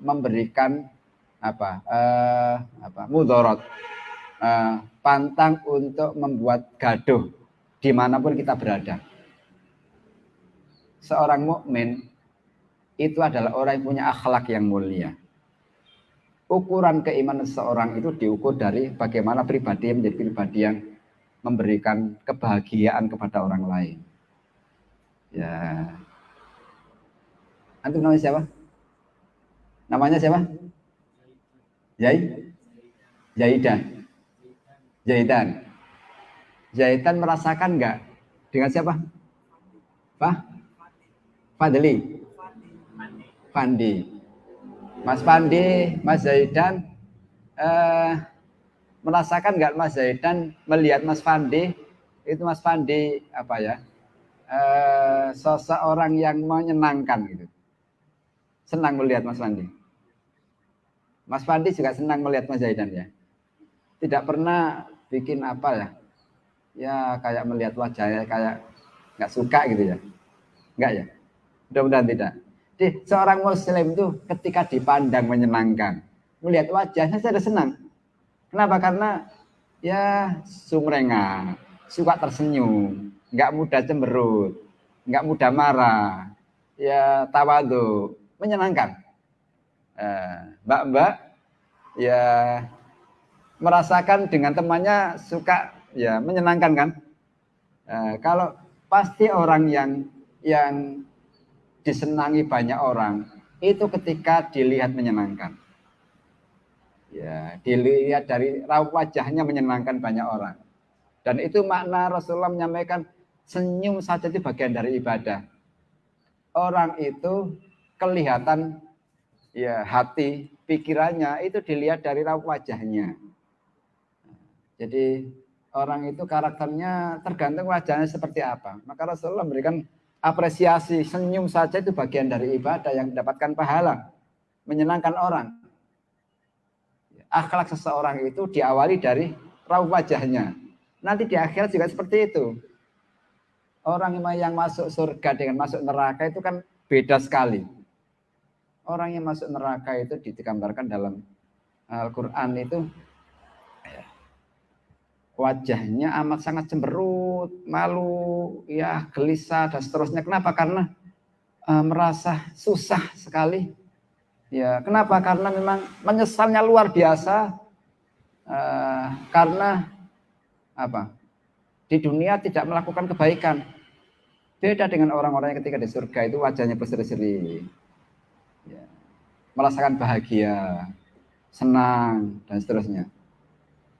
memberikan mudarat, pantang untuk membuat gaduh dimanapun kita berada. seorang mukmin itu adalah orang yang punya akhlak yang mulia. Ukuran keimanan seseorang itu diukur dari bagaimana pribadi menjadi pribadi yang memberikan kebahagiaan kepada orang lain. Ya. Antum namanya siapa? Namanya siapa? Zaidan merasakan nggak dengan siapa? Fadli. Mas Pandi, Mas Zaidan merasakan nggak Mas Zaidan melihat Mas Pandi itu Mas Pandi apa ya? Seseorang yang menyenangkan gitu. Senang melihat Mas Pandi. Mas Pandi juga senang melihat Mas Zaidan ya. Tidak pernah bikin apa ya? Ya kayak melihat wajahnya kayak nggak suka gitu ya. Enggak ya? Mudah-mudahan tidak. Jadi seorang muslim itu ketika dipandang menyenangkan. Melihat wajahnya saya senang. Kenapa? Karena ya sumringah, suka tersenyum, nggak mudah cemberut, nggak mudah marah, ya tawadu, menyenangkan. Mbak-mbak ya merasakan dengan temannya suka ya menyenangkan kan. Kalau pasti orang yang disenangi banyak orang itu ketika dilihat menyenangkan. Ya, dilihat dari raut wajahnya menyenangkan banyak orang. Dan itu makna Rasulullah menyampaikan senyum saja itu bagian dari ibadah. Orang itu kelihatan ya hati, pikirannya itu dilihat dari raut wajahnya. Jadi orang itu karakternya tergantung wajahnya seperti apa. Maka Rasulullah memberikan apresiasi, senyum saja itu bagian dari ibadah yang mendapatkan pahala, menyenangkan orang. Akhlak seseorang itu diawali dari raut wajahnya. Nanti di akhirat juga seperti itu. Orang yang masuk surga dengan masuk neraka itu kan beda sekali. Orang yang masuk neraka itu digambarkan dalam Al-Quran itu wajahnya amat sangat cemberut, malu, ya gelisah dan seterusnya. Kenapa? Karena merasa susah sekali. Ya, kenapa? Karena memang menyesalnya luar biasa. Karena apa? Di dunia tidak melakukan kebaikan. Beda dengan orang-orang yang ketika di surga itu wajahnya berseri-seri. Ya, merasakan bahagia, senang dan seterusnya.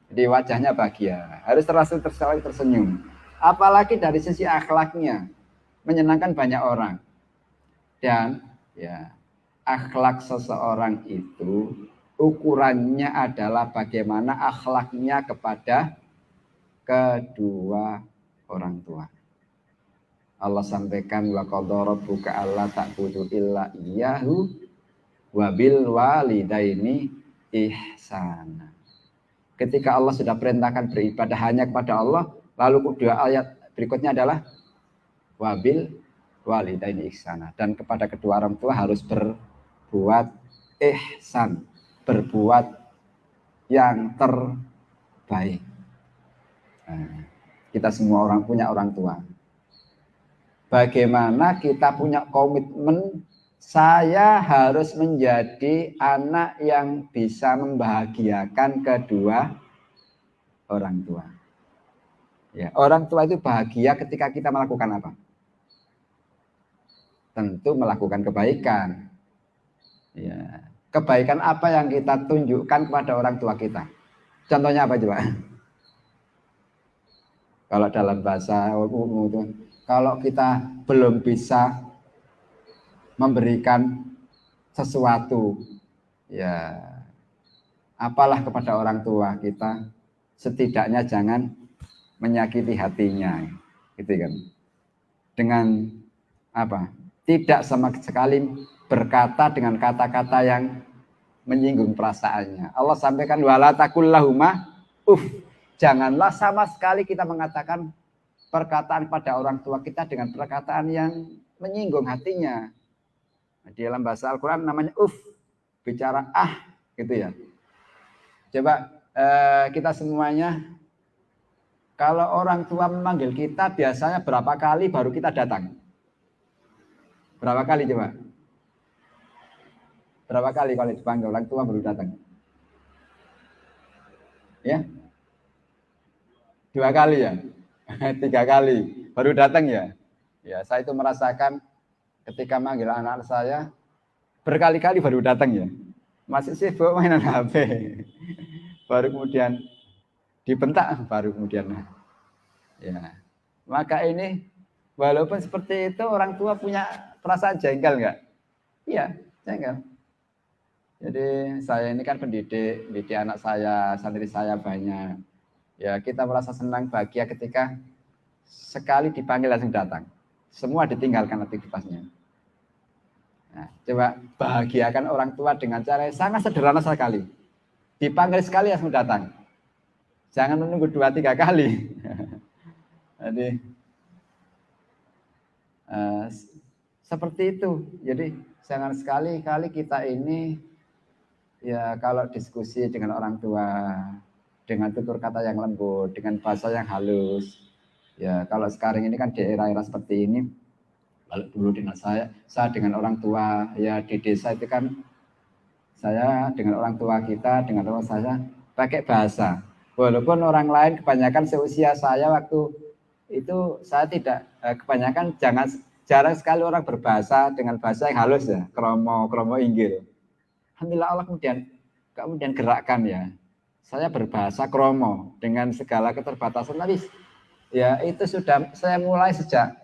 Jadi wajahnya bahagia, harus tersenyum. Apalagi dari sisi akhlaknya, menyenangkan banyak orang. Dan ya, akhlak seseorang itu ukurannya adalah bagaimana akhlaknya kepada kedua orang tua. Allah sampaikan wa qadara rabbuka alla ta'budu illa iyyahu wa bil walidaini ihsana. Ketika Allah sudah perintahkan beribadah hanya kepada Allah, lalu kedua ayat berikutnya adalah wabil walidaini ihsana, dan kepada kedua orang tua harus berbuat ihsan, berbuat yang terbaik. Nah, kita semua orang punya orang tua. Bagaimana kita punya komitmen saya harus menjadi anak yang bisa membahagiakan kedua orang tua. Ya, orang tua itu bahagia ketika kita melakukan apa? Tentu melakukan kebaikan. Ya, kebaikan apa yang kita tunjukkan kepada orang tua kita? Contohnya apa coba? Kalau dalam bahasa umum itu, kalau kita belum bisa memberikan sesuatu, ya apalah kepada orang tua kita, setidaknya jangan menyakiti hatinya, gitu kan? Dengan apa? Tidak sama sekali berkata dengan kata-kata yang menyinggung perasaannya. Allah sampaikan wala taqul lahuma uff. Janganlah sama sekali kita mengatakan perkataan pada orang tua kita dengan perkataan yang menyinggung hatinya. Di dalam bahasa Al-Quran namanya bicara gitu ya. Coba kita semuanya, kalau orang tua memanggil kita biasanya berapa kali baru kita datang? Berapa kali coba? Berapa kali kalau dipanggil orang tua baru datang? Ya, 2 kali ya, 3 kali baru datang ya. Ya, saya itu merasakan ketika manggil anak saya berkali-kali baru datang ya. Masih sibuk mainan HP. Baru kemudian dibentak, baru kemudian ya. Maka ini walaupun seperti itu orang tua punya perasaan jengkel nggak? Iya, jengkel. Jadi saya ini kan pendidik anak saya, santri saya banyak. Ya kita merasa senang bahagia ketika sekali dipanggil langsung datang. Semua ditinggalkan aktivitasnya. Nah, coba bahagiakan orang tua dengan cara yang sangat sederhana sekali. Dipanggil sekali langsung datang. Jangan menunggu 2-3 kali. Jadi seperti itu. Jadi jangan sekali-kali kita ini ya kalau diskusi dengan orang tua dengan tutur kata yang lembut, dengan bahasa yang halus. Ya kalau sekarang ini kan di era-era seperti ini, kalau dulu dengan saya dengan orang tua ya di desa itu kan saya dengan orang tua kita, dengan orang saya pakai bahasa. Walaupun orang lain kebanyakan seusia saya waktu itu saya tidak kebanyakan jarang sekali orang berbahasa dengan bahasa yang halus ya, kromo inggil. Alhamdulillah Allah kemudian gerakkan ya. Saya berbahasa kromo dengan segala keterbatasan tapi ya itu sudah saya mulai sejak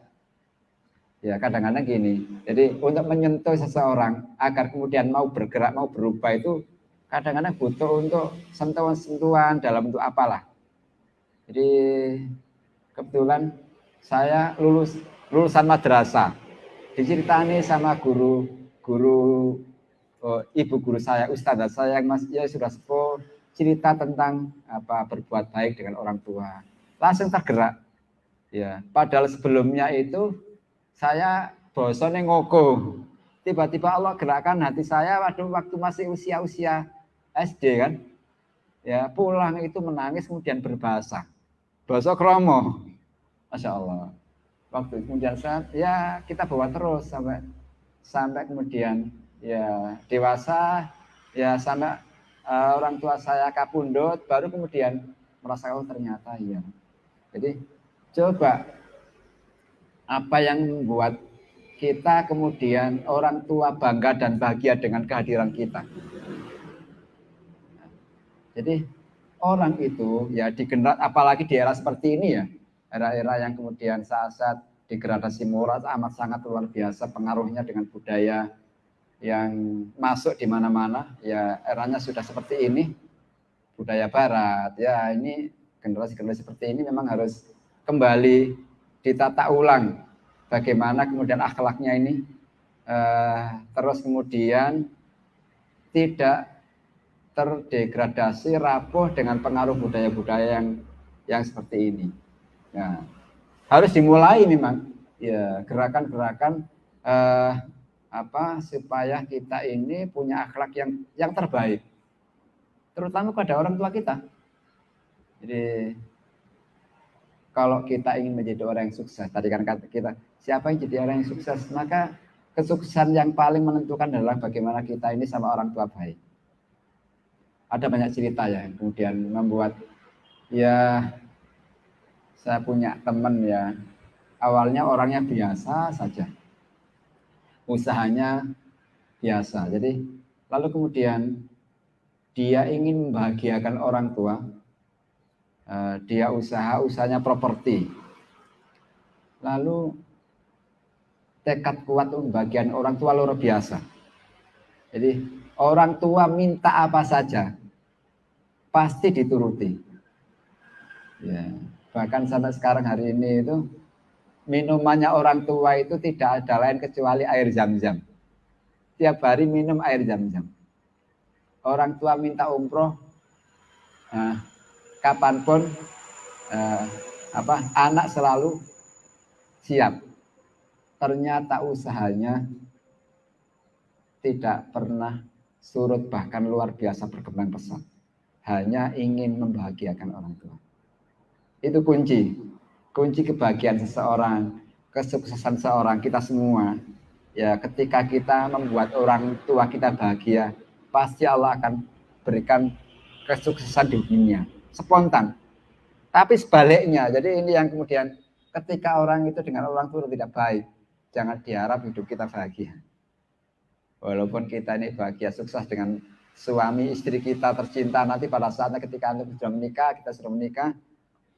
ya kadang-kadang gini. Jadi untuk menyentuh seseorang agar kemudian mau bergerak, mau berubah itu kadang-kadang butuh untuk sentuhan-sentuhan dalam bentuk apalah. Jadi kebetulan saya lulusan madrasah. Diceritani sama guru ibu guru saya, ustazah saya yang masih ya sudah sepuh, cerita tentang apa berbuat baik dengan orang tua. Langsung tergerak. Ya, padahal sebelumnya itu saya bosone ngoko. Tiba-tiba Allah gerakkan hati saya waktu masih usia SD kan. Ya, pulang itu menangis kemudian berbahasa. Bahasa kromo. Masya Allah. Waktu kemudian saat ya kita bawa terus sampai kemudian ya dewasa ya sampai orang tua saya kapundut baru kemudian merasakan ternyata ya. Jadi coba apa yang membuat kita kemudian orang tua bangga dan bahagia dengan kehadiran kita. Jadi orang itu ya digerak apalagi di era seperti ini ya, era-era yang kemudian saat-saat degradasi moral amat sangat luar biasa pengaruhnya dengan budaya yang masuk di mana-mana ya eranya sudah seperti ini budaya barat ya ini generasi-generasi seperti ini memang harus kembali ditata ulang bagaimana kemudian akhlaknya ini terus kemudian tidak terdegradasi rapuh dengan pengaruh budaya-budaya yang seperti ini. Nah, harus dimulai memang ya gerakan-gerakan supaya kita ini punya akhlak yang terbaik, terutama pada orang tua kita. Jadi kalau kita ingin menjadi orang yang sukses, tadi kan kata kita siapa yang jadi orang yang sukses, maka kesuksesan yang paling menentukan adalah bagaimana kita ini sama orang tua baik. Ada banyak cerita ya yang kemudian membuat ya saya punya teman ya awalnya orangnya biasa saja usahanya biasa jadi lalu kemudian dia ingin membahagiakan orang tua dia usahanya properti lalu tekad kuat untuk membahagiakan orang tua luar biasa jadi orang tua minta apa saja pasti dituruti. Ya, bahkan sampai sekarang hari ini itu minumannya orang tua itu tidak ada lain kecuali air zam-zam. Tiap hari minum air zam-zam. Orang tua minta umroh, kapanpun anak selalu siap. Ternyata usahanya tidak pernah surut bahkan luar biasa berkembang pesat. Hanya ingin membahagiakan orang tua. Itu kunci kebahagiaan seseorang, kesuksesan seorang kita semua. Ya, ketika kita membuat orang tua kita bahagia, pasti Allah akan berikan kesuksesan di dunia, spontan. Tapi sebaliknya, jadi ini yang kemudian ketika orang itu dengan orang tua tidak baik, jangan diharap hidup kita bahagia. Walaupun kita ini bahagia sukses dengan suami istri kita tercinta, nanti pada saatnya ketika anda sudah menikah, kita sudah menikah,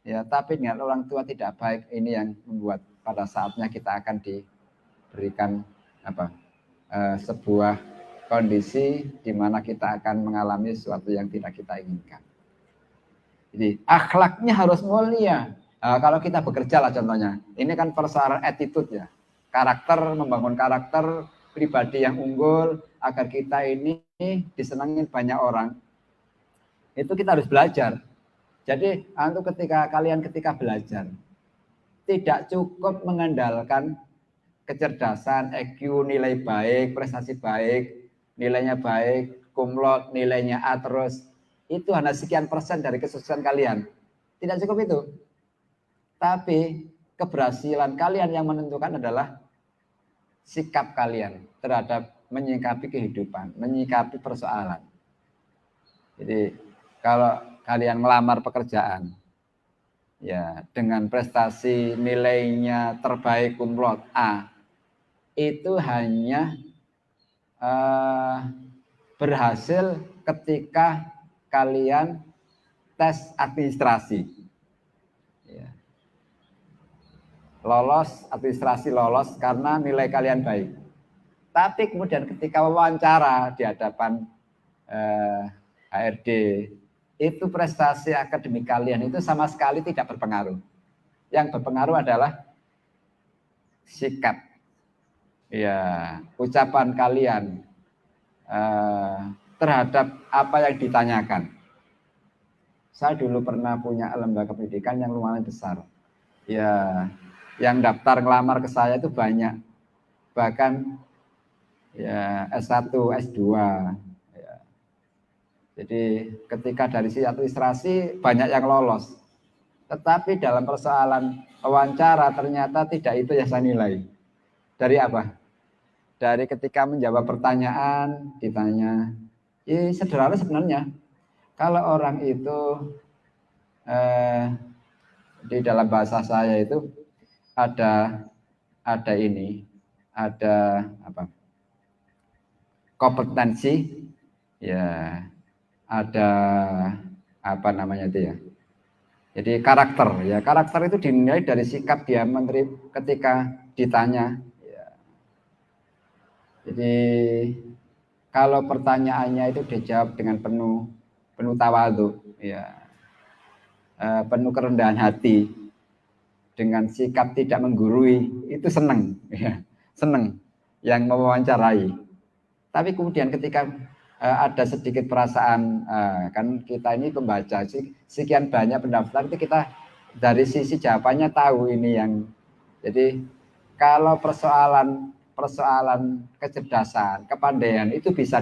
ya, tapi dengan orang tua tidak baik, ini yang membuat pada saatnya kita akan diberikan sebuah kondisi di mana kita akan mengalami sesuatu yang tidak kita inginkan. Jadi akhlaknya harus mulia. Nah, kalau kita bekerja lah contohnya, ini kan persoalan attitude ya, karakter, membangun karakter pribadi yang unggul agar kita ini disenangi banyak orang. Itu kita harus belajar. Jadi ketika belajar, tidak cukup mengandalkan kecerdasan, EQ, nilai baik, prestasi baik, nilainya baik, cum laude, nilainya A terus. Itu hanya sekian persen dari kesuksesan kalian. Tidak cukup itu. Tapi keberhasilan kalian yang menentukan adalah sikap kalian terhadap menyikapi kehidupan, menyikapi persoalan. Jadi kalau kalian melamar pekerjaan, ya dengan prestasi nilainya terbaik cum laude A, itu hanya berhasil ketika kalian tes administrasi, ya. Lolos administrasi, lolos karena nilai kalian baik. Tapi kemudian ketika wawancara di hadapan HRD, itu prestasi akademik kalian itu sama sekali tidak berpengaruh. Yang berpengaruh adalah sikap, ya, ucapan kalian terhadap apa yang ditanyakan. Saya dulu pernah punya lembaga pendidikan yang lumayan besar. Ya, yang daftar ngelamar ke saya itu banyak. Bahkan ya S1, S2. Ya. Jadi ketika dari sisi administrasi banyak yang lolos. Tetapi dalam persoalan wawancara ternyata tidak itu yang saya nilai. Dari apa? Dari ketika menjawab pertanyaan, ditanya, ya sederhana sebenarnya. Kalau orang itu di dalam bahasa saya itu ada kompetensi, ya, ada apa namanya itu ya. Jadi karakter itu dinilai dari sikap dia ketika ditanya. Ya. Jadi kalau pertanyaannya itu dijawab dengan penuh tawadhu, ya, penuh kerendahan hati, dengan sikap tidak menggurui, itu senang, ya, senang yang mewawancarai. Tapi kemudian ketika ada sedikit perasaan, kan kita ini pembaca, sekian banyak pendaftar, itu kita dari sisi jawabannya tahu ini yang, jadi kalau persoalan kecerdasan, kepandaian itu bisa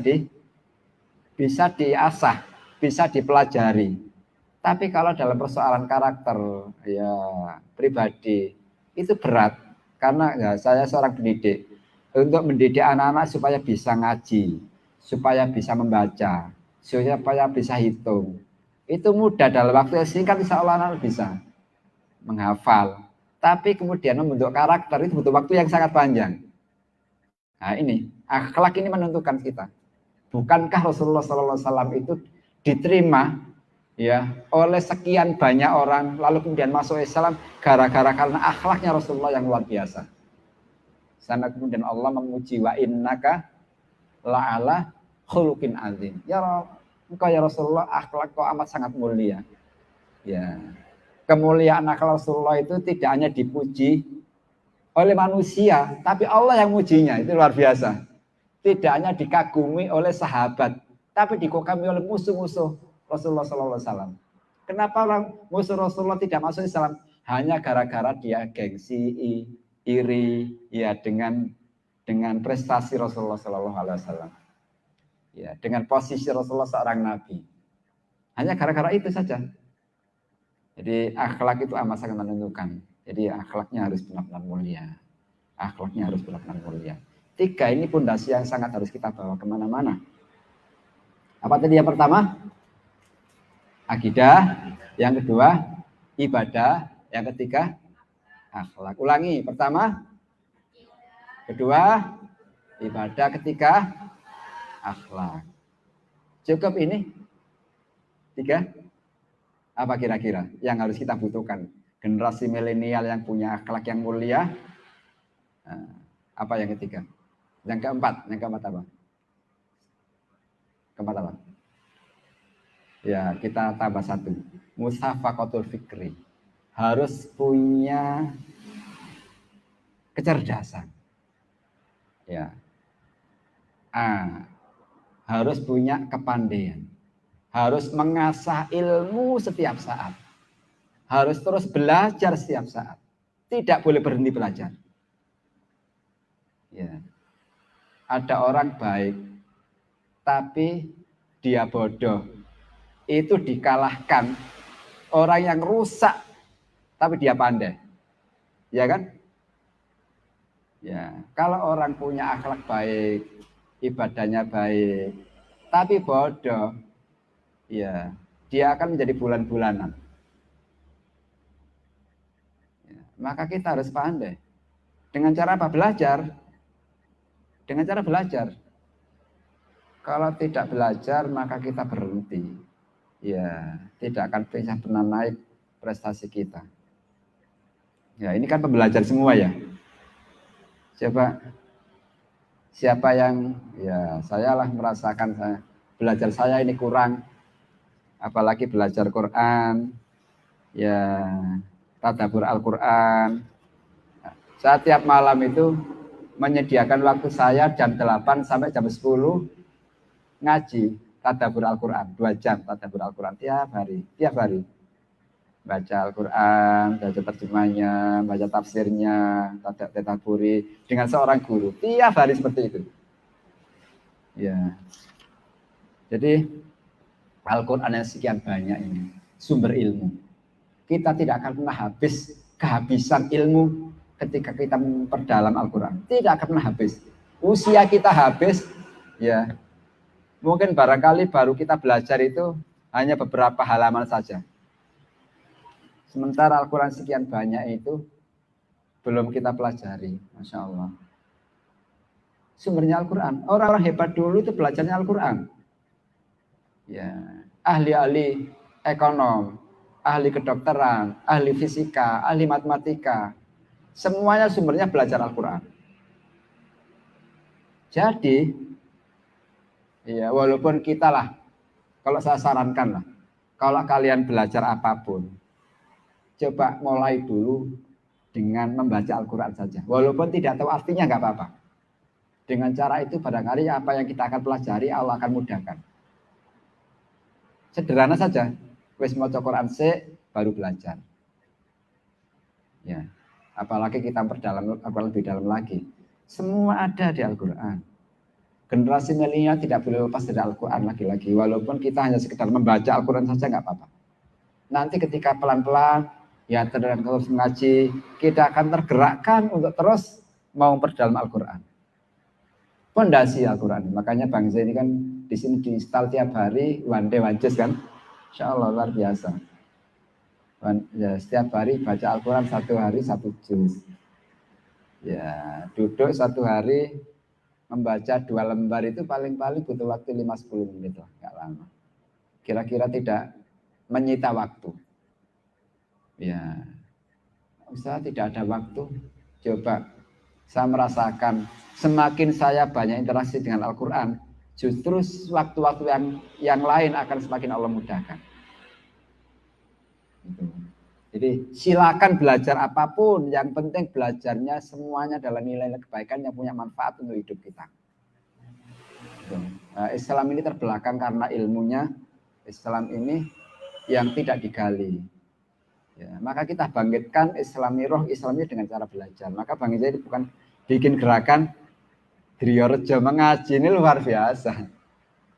diasah, bisa dipelajari. Tapi kalau dalam persoalan karakter, ya, pribadi, itu berat. Karena ya, saya seorang pendidik. Untuk mendidik anak-anak supaya bisa ngaji, supaya bisa membaca, supaya bisa hitung. Itu mudah dalam waktu yang singkat, insya Allah anak bisa menghafal. Tapi kemudian membentuk karakter itu butuh waktu yang sangat panjang. Nah ini, akhlak ini menentukan kita. Bukankah Rasulullah SAW itu diterima, ya, oleh sekian banyak orang, lalu kemudian masuk Islam gara-gara karena akhlaknya Rasulullah yang luar biasa. Sana kemudian Allah memuji, wa innaka la'ala khuluqin azim. Ya engkau ya Rasulullah, akhlak kau amat sangat mulia. Ya, kemuliaan akhlak Rasulullah itu tidak hanya dipuji oleh manusia, tapi Allah yang mujinya, itu luar biasa. Tidak hanya dikagumi oleh sahabat, tapi dikagumi oleh musuh-musuh Rasulullah SAW. Kenapa orang musuh Rasulullah tidak masuk Islam? Hanya gara-gara dia gengsi, iri, ya, dengan prestasi Rasulullah SAW, ya, dengan posisi Rasulullah seorang nabi. Hanya gara-gara itu saja. Jadi akhlak itu amat sangat menentukan. Jadi akhlaknya harus benar-benar mulia. Akhlaknya harus benar-benar mulia. Tiga ini pondasi yang sangat harus kita bawa kemana-mana. Apa tadi yang pertama? Akidah. Yang kedua, ibadah. Yang ketiga, akhlak. Ulangi. Pertama, kedua, ibadah. Ketiga, akhlak. Cukup ini? Tiga? Apa kira-kira yang harus kita butuhkan? Generasi milenial yang punya akhlak yang mulia. Apa yang ketiga? Yang keempat apa? Keempat apa? Ya, kita tambah satu. Musafaqatul fikri. Harus punya kecerdasan. Ya. Harus punya kepandaian. Harus mengasah ilmu setiap saat. Harus terus belajar setiap saat. Tidak boleh berhenti belajar. Ya. Ada orang baik, tapi dia bodoh. Itu dikalahkan orang yang rusak, tapi dia pandai. Ya kan? Ya. Kalau orang punya akhlak baik, ibadahnya baik, tapi bodoh, ya, dia akan menjadi bulan-bulanan. Ya. Maka kita harus pandai. Dengan cara apa? Belajar. Dengan cara belajar. Kalau tidak belajar, maka kita berhenti. Ya, tidak akan bisa pernah naik prestasi kita. Ya, ini kan pembelajar semua ya. Siapa yang, ya, saya lah merasakan belajar saya ini kurang. Apalagi belajar Quran, ya, tadabbur Al-Quran. Saya tiap malam itu menyediakan waktu saya jam 8 sampai jam 10 ngaji tadabbur Al-Quran, 2 jam tadabbur Al-Quran tiap hari. Baca Al-Quran, baca terjemahnya, baca tafsirnya, tadabburi dengan seorang guru. Tiap hari seperti itu. Ya. Jadi Al-Quran yang sekian banyak ini, sumber ilmu. Kita tidak akan pernah kehabisan ilmu ketika kita memperdalam Al-Quran. Tidak akan pernah habis. Usia kita habis, ya. Mungkin barangkali baru kita belajar itu hanya beberapa halaman saja. Sementara Al-Quran sekian banyak itu belum kita pelajari. Masya Allah. Sumbernya Al-Quran. Orang-orang hebat dulu itu belajarnya Al-Quran. Ya, ahli-ahli ekonom, ahli kedokteran, ahli fisika, ahli matematika. Semuanya sumbernya belajar Al-Quran. Jadi, ya, walaupun kita lah, kalau saya sarankan lah, kalau kalian belajar apapun, coba mulai dulu dengan membaca Al-Quran saja. Walaupun tidak tahu artinya nggak apa-apa. Dengan cara itu barangkali apa yang kita akan pelajari Allah akan mudahkan. Sederhana saja. Wis maca Quran baru belajar. Ya, apalagi kita perdalam Al-Quran lebih dalam lagi. Semua ada di Al-Quran. Generasi milenial tidak boleh lepas dari Al-Quran lagi-lagi. Walaupun kita hanya sekedar membaca Al-Quran saja nggak apa-apa. Nanti ketika pelan-pelan, ya terus mengaji, kita akan tergerakkan untuk terus mau memperdalam Al-Quran. Pondasi Al-Quran. Makanya bangsa ini kan di sini diinstal tiap hari, one day one juz kan. Insya Allah luar biasa. Ya, setiap hari baca Al-Quran 1 hari 1 juz. Ya, duduk 1 hari membaca 2 lembar itu paling-paling butuh waktu 5-10 menit lah, nggak lama. Kira-kira tidak menyita waktu. Ya, Ustaz tidak ada waktu. Coba, saya merasakan semakin saya banyak interaksi dengan Al-Quran, justru waktu-waktu yang lain akan semakin Allah mudahkan. Jadi silakan belajar apapun, yang penting belajarnya semuanya adalah nilai kebaikan yang punya manfaat untuk hidup kita. Islam ini terbelakang karena ilmunya. Islam ini yang tidak digali. Ya, maka kita bangkitkan Islami roh Islamnya dengan cara belajar. Maka Bang Ijai bukan bikin gerakan Driorejo mengaji, ini luar biasa.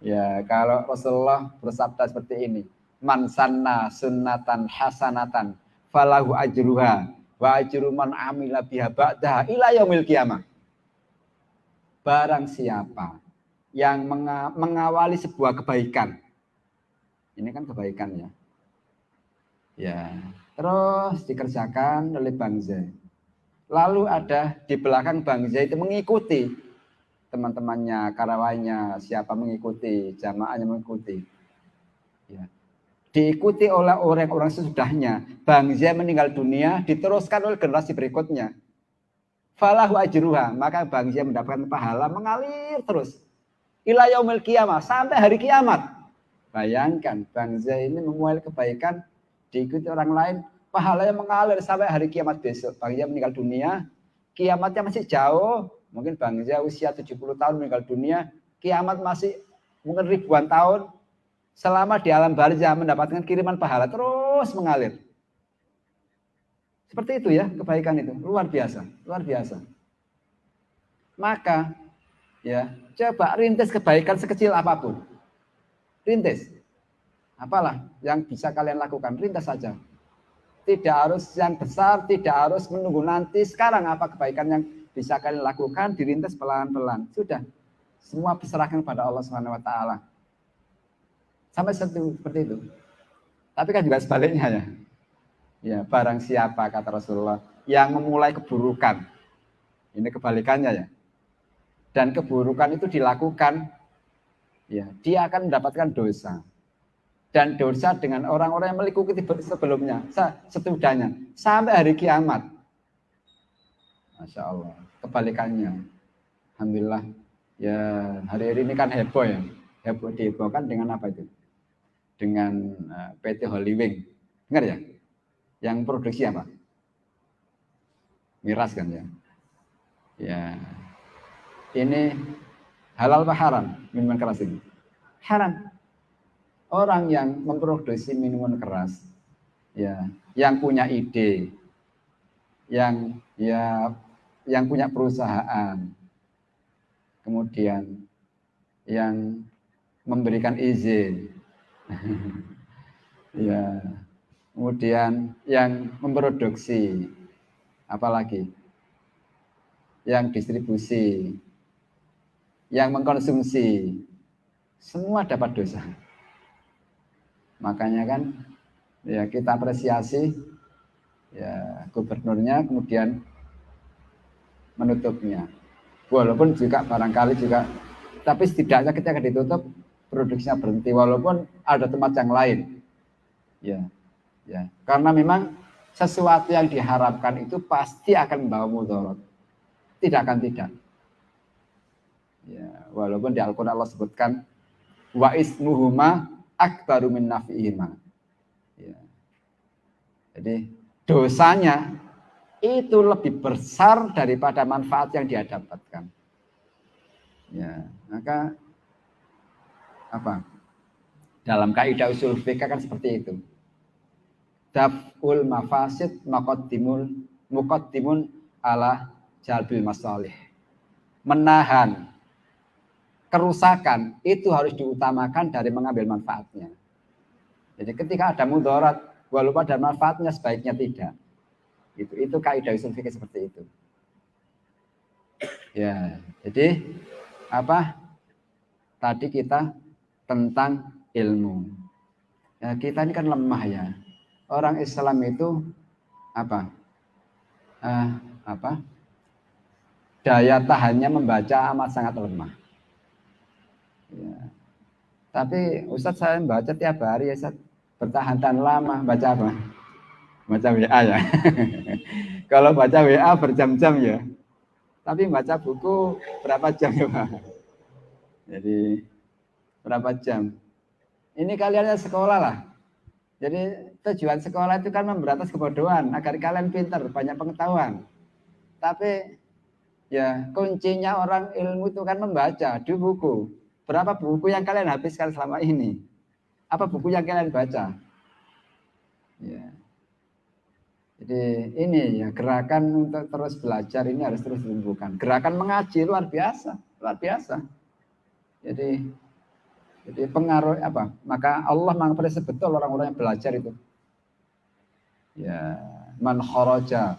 Ya, kalau Rasulullah bersabda seperti ini, man sanna sunnatan hasanatan falahu ajruha wa ajru man amila biha ba'daha ila yaumil qiyamah. barang siapa yang mengawali sebuah kebaikan, ini kan kebaikan ya, ya terus dikerjakan oleh Bang Z, lalu ada di belakang Bang Z itu mengikuti teman-temannya, karyawannya, siapa mengikuti, jamaahnya mengikuti, ya diikuti oleh orang-orang sesudahnya, Bang Z meninggal dunia, diteruskan oleh generasi berikutnya, falahu ajruha, maka Bang Z mendapatkan pahala mengalir terus ila yaumil kiamah, sampai hari kiamat. Bayangkan Bang Z ini memulai kebaikan, diikuti orang lain, pahalanya mengalir sampai hari kiamat besok. Bang Z meninggal dunia, kiamatnya masih jauh, mungkin Bang Z usia 70 tahun meninggal dunia, kiamat masih mungkin ribuan tahun, selama di alam barzah mendapatkan kiriman pahala terus mengalir. Seperti itu ya kebaikan itu, luar biasa, luar biasa. Maka ya coba rintis kebaikan sekecil apapun, rintis, apalah yang bisa kalian lakukan, rintis saja. Tidak harus yang besar, tidak harus menunggu nanti. Sekarang apa kebaikan yang bisa kalian lakukan, dirintis pelan-pelan. Sudah, semua diserahkan pada Allah Subhanahu Wa Taala. Sampai seperti itu. Tapi kan juga sebaliknya ya. Ya, barang siapa kata Rasulullah yang memulai keburukan, ini kebalikannya ya. Dan keburukan itu dilakukan, ya, dia akan mendapatkan dosa. Dan dosa dengan orang-orang yang mengikuti sebelumnya, setudahnya, sampai hari kiamat. Masya Allah, kebalikannya. Alhamdulillah, ya hari ini kan heboh ya. Heboh dihebohkan dengan apa itu? Dengan PT Holywing. Dengar ya? Yang produksi apa? Miras kan ya. Ya. Ini halal apa haram minuman keras ini? Haram. Orang yang memproduksi minuman keras, ya, yang punya ide, yang punya perusahaan, kemudian yang memberikan izin, ya, kemudian yang memproduksi, apalagi yang distribusi, yang mengkonsumsi, semua dapat dosa. Makanya kan ya kita apresiasi ya gubernurnya, kemudian menutupnya. Walaupun juga barangkali juga, tapi setidaknya ketika ditutup produksinya berhenti, walaupun ada tempat yang lain. Ya, ya. Karena memang sesuatu yang diharapkan itu pasti akan membawa mudarat. Tidak akan tidak. Ya, walaupun di Al-Qur'an Allah sebutkan wa ismuhuma akbaru min naf'ihima. Ya. Jadi dosanya itu lebih besar daripada manfaat yang dia dapatkan. Ya, maka apa? Dalam kaidah usul fikih kan seperti itu. Daf'ul mafasid muqaddimun ala jalbil masalih. Menahan kerusakan itu harus diutamakan dari mengambil manfaatnya. Jadi ketika ada mudarat, walaupun ada manfaatnya sebaiknya tidak. Itu kaidah usul fikih seperti itu. Ya, jadi apa? Tadi kita tentang ilmu. Ya, kita ini kan lemah ya. Orang Islam itu apa? Daya tahannya membaca amat sangat lemah. Ya. Tapi Ustadz saya membaca tiap hari ya Ustadz, bertahan lama. Baca apa? Baca WA ya. Kalau baca WA berjam-jam ya. Tapi baca buku berapa jam ya Pak? Jadi berapa jam? Ini kaliannya sekolah lah. Jadi tujuan sekolah itu kan memberantas kebodohan, agar kalian pintar, banyak pengetahuan. Tapi ya kuncinya orang ilmu itu kan membaca di buku. Berapa buku yang kalian habiskan selama ini? Apa buku yang kalian baca? Ya. Jadi ini ya gerakan untuk terus belajar ini harus terus dilakukan. Gerakan mengaji luar biasa, luar biasa. Jadi pengaruh apa? Maka Allah mengapresiasi betul orang-orang yang belajar itu. Ya, man kharaja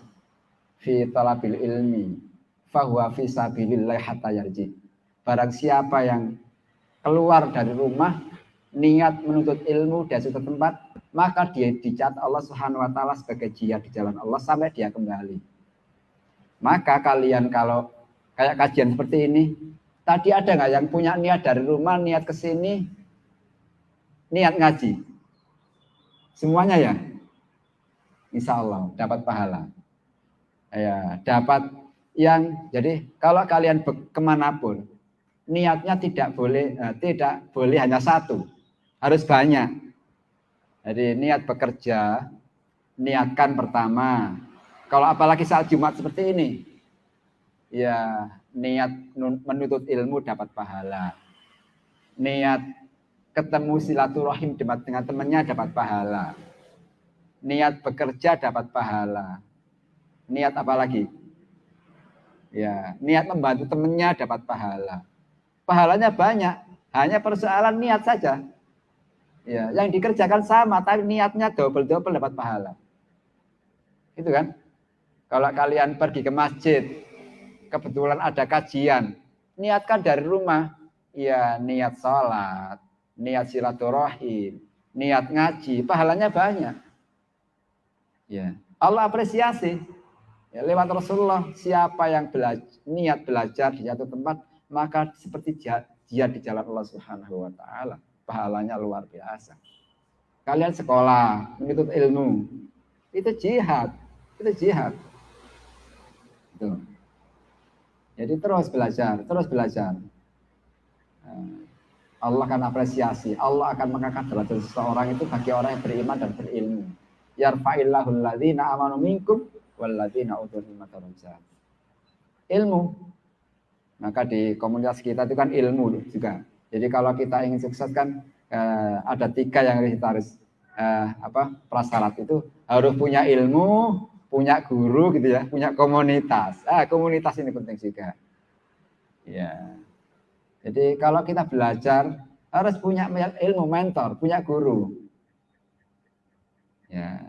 fi talabil ilmi fahuwa fi sabilillah hatta yarji. barang siapa yang keluar dari rumah niat menuntut ilmu dari suatu tempat, maka dia dicatat Allah Subhanahu wa taala sebagai jihad di jalan Allah sampai dia kembali. Maka kalian kalau kayak kajian seperti ini, tadi ada nggak yang punya niat dari rumah, niat ke sini, niat ngaji? Semuanya ya? Insya Allah dapat pahala. Ya, dapat yang jadi kalau kalian kemanapun, niatnya tidak boleh hanya satu, harus banyak. Jadi niat bekerja, niatkan pertama. Kalau apalagi saat Jumat seperti ini, ya niat menuntut ilmu dapat pahala. Niat ketemu silaturahim dengan temannya dapat pahala. Niat bekerja dapat pahala. Niat apa lagi? Ya, niat membantu temannya dapat pahala. Pahalanya banyak, hanya persoalan niat saja. Ya, yang dikerjakan sama, tapi niatnya double-double dapat pahala. Itu kan? Kalau kalian pergi ke masjid, kebetulan ada kajian, niatkan dari rumah, ya niat sholat, niat silaturahim, niat ngaji, pahalanya banyak. Ya, Allah apresiasi. Ya, lewat Rasulullah, siapa yang niat belajar di satu tempat, maka seperti jihad di jalan Allah Subhanahu wa taala. Pahalanya luar biasa. Kalian sekolah, menuntut ilmu, itu jihad. Itu jihad. Itu. Jadi terus belajar, terus belajar. Allah akan apresiasi, Allah akan mengangkat derajat seseorang itu bagi orang yang beriman dan berilmu. Yarfa'illahu alladzina amanu minkum walladzina utul ilma darajat. Ilmu. Maka di komunitas kita itu kan ilmu juga. Jadi kalau kita ingin sukses kan ada 3 yang kita harus prasyarat itu harus punya ilmu, punya guru gitu ya, punya komunitas. Komunitas ini penting juga. Ya. Jadi kalau kita belajar harus punya ilmu mentor, punya guru. Ya.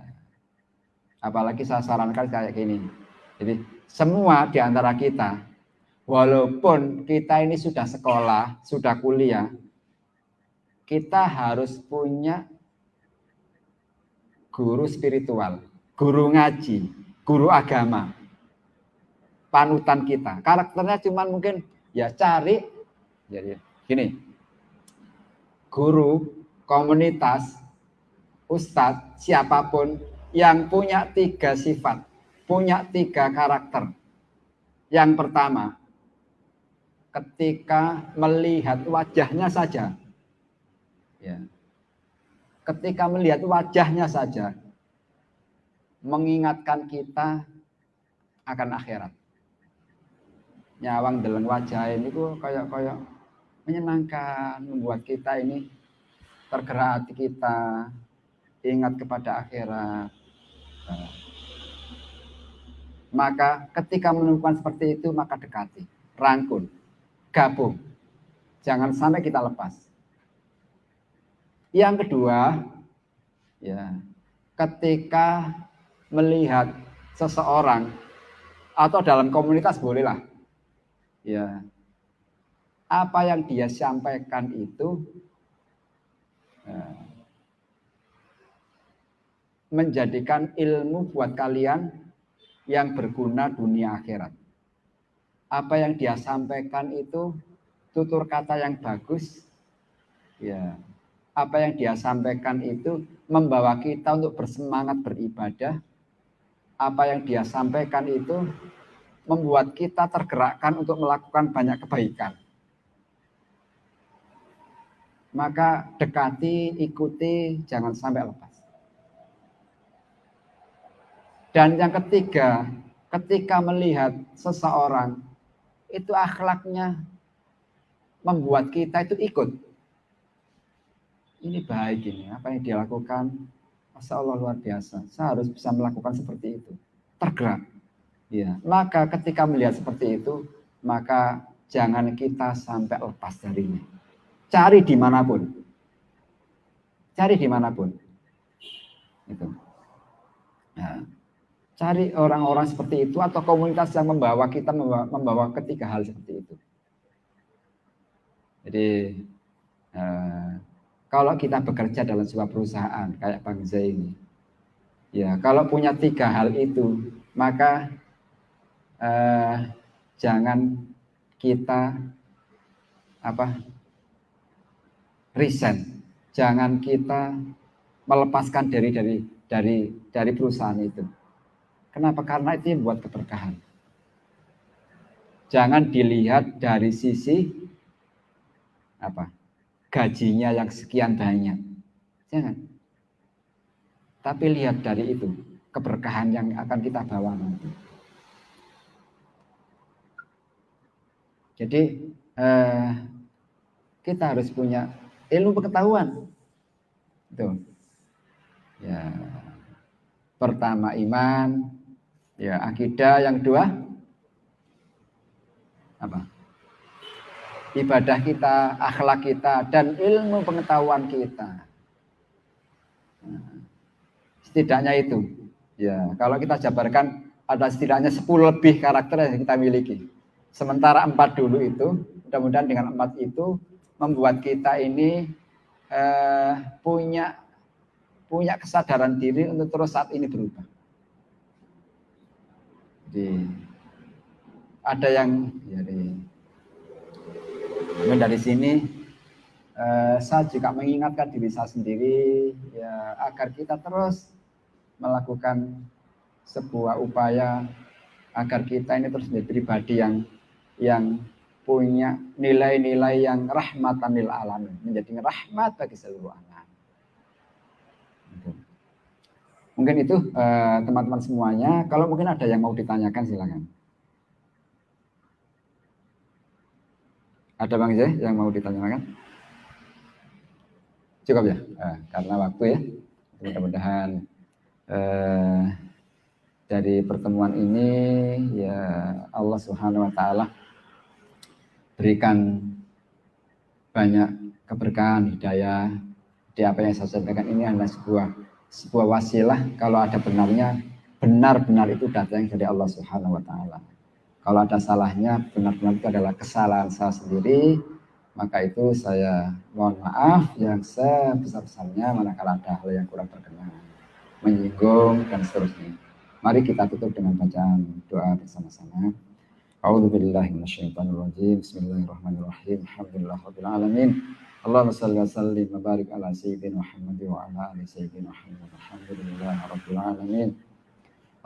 Apalagi saya sarankan kayak gini. Jadi semua di antara kita, walaupun kita ini sudah sekolah, sudah kuliah, kita harus punya guru spiritual, guru ngaji, guru agama, panutan kita. Karakternya cuma mungkin ya cari, jadi gini, guru, komunitas, ustadz, siapapun yang punya 3 sifat, punya 3 karakter. Yang pertama, ketika melihat wajahnya saja, ya, ketika melihat wajahnya saja, mengingatkan kita akan akhirat. Nyawang deleng wajah ini kok kayak menyenangkan, membuat kita ini tergerak hati kita, ingat kepada akhirat. Maka ketika menemukan seperti itu, maka dekati, rangkul, gabung. Jangan sampai kita lepas. Yang kedua, ya, ketika melihat seseorang atau dalam komunitas bolehlah, ya, apa yang dia sampaikan itu menjadikan ilmu buat kalian yang berguna dunia akhirat. Apa yang dia sampaikan itu tutur kata yang bagus, ya. Apa yang dia sampaikan itu membawa kita untuk bersemangat beribadah. Apa yang dia sampaikan itu membuat kita tergerakkan untuk melakukan banyak kebaikan. Maka dekati, ikuti, jangan sampai lepas. Dan yang ketiga, ketika melihat seseorang, itu akhlaknya membuat kita itu ikut. Ini baik ini, apa yang dia lakukan, Masya Allah luar biasa. Saya harus bisa melakukan seperti itu. Tergerak. Ya. Maka ketika melihat seperti itu, maka jangan kita sampai lepas darinya. Cari dimanapun. Cari dimanapun. Itu. Nah, cari orang-orang seperti itu atau komunitas yang membawa kita membawa ketiga hal seperti itu. Jadi kalau kita bekerja dalam sebuah perusahaan kayak Bang Zai ini, ya kalau punya 3 hal itu, maka jangan kita resign, jangan kita melepaskan dari perusahaan itu. Kenapa? Karena itu yang buat keberkahan. Jangan dilihat dari sisi gajinya yang sekian banyak, jangan. Tapi lihat dari itu keberkahan yang akan kita bawa nanti. Jadi kita harus punya ilmu pengetahuan. Tuh. Ya. Pertama iman, ya akidah, yang kedua ibadah kita, akhlak kita, dan ilmu pengetahuan kita. Setidaknya itu. Ya, kalau kita jabarkan ada setidaknya 10 lebih karakter yang kita miliki. Sementara 4 dulu itu, mudah-mudahan dengan 4 itu membuat kita ini punya kesadaran diri untuk terus saat ini berubah. Jadi ada yang dari sini saya juga mengingatkan diri saya sendiri ya agar kita terus melakukan sebuah upaya agar kita ini terus menjadi pribadi yang punya nilai-nilai yang rahmatan lil alamin, menjadi rahmat bagi seluruh alam. Mungkin itu teman-teman semuanya. Kalau mungkin ada yang mau ditanyakan silakan. Ada Bang Zai yang mau ditanyakan? Cukup ya, karena waktu ya. Mudah-mudahan dari pertemuan ini ya Allah Subhanahu Wa Taala berikan banyak keberkahan, hidayah. Di apa yang saya sampaikan ini adalah sebuah wasilah. Kalau ada benarnya, benar-benar itu datang dari Allah Subhanahu Wa Taala. Kalau ada salahnya, benar-benar itu adalah kesalahan saya sendiri. Maka itu saya mohon maaf yang sebesar-besarnya manakala ada hal yang kurang berkenan, menyinggung dan seterusnya. Mari kita tutup dengan bacaan doa bersama-sama. A'udzubillahi minasyaitonirrajim. Bismillahirrahmanirrahim. Alhamdulillahirabbil alamin. Allahumma shalli wa sallim wa barik ala sayyidina Muhammad wa ala ali sayyidina Muhammad. Alhamdulillahirabbil alamin.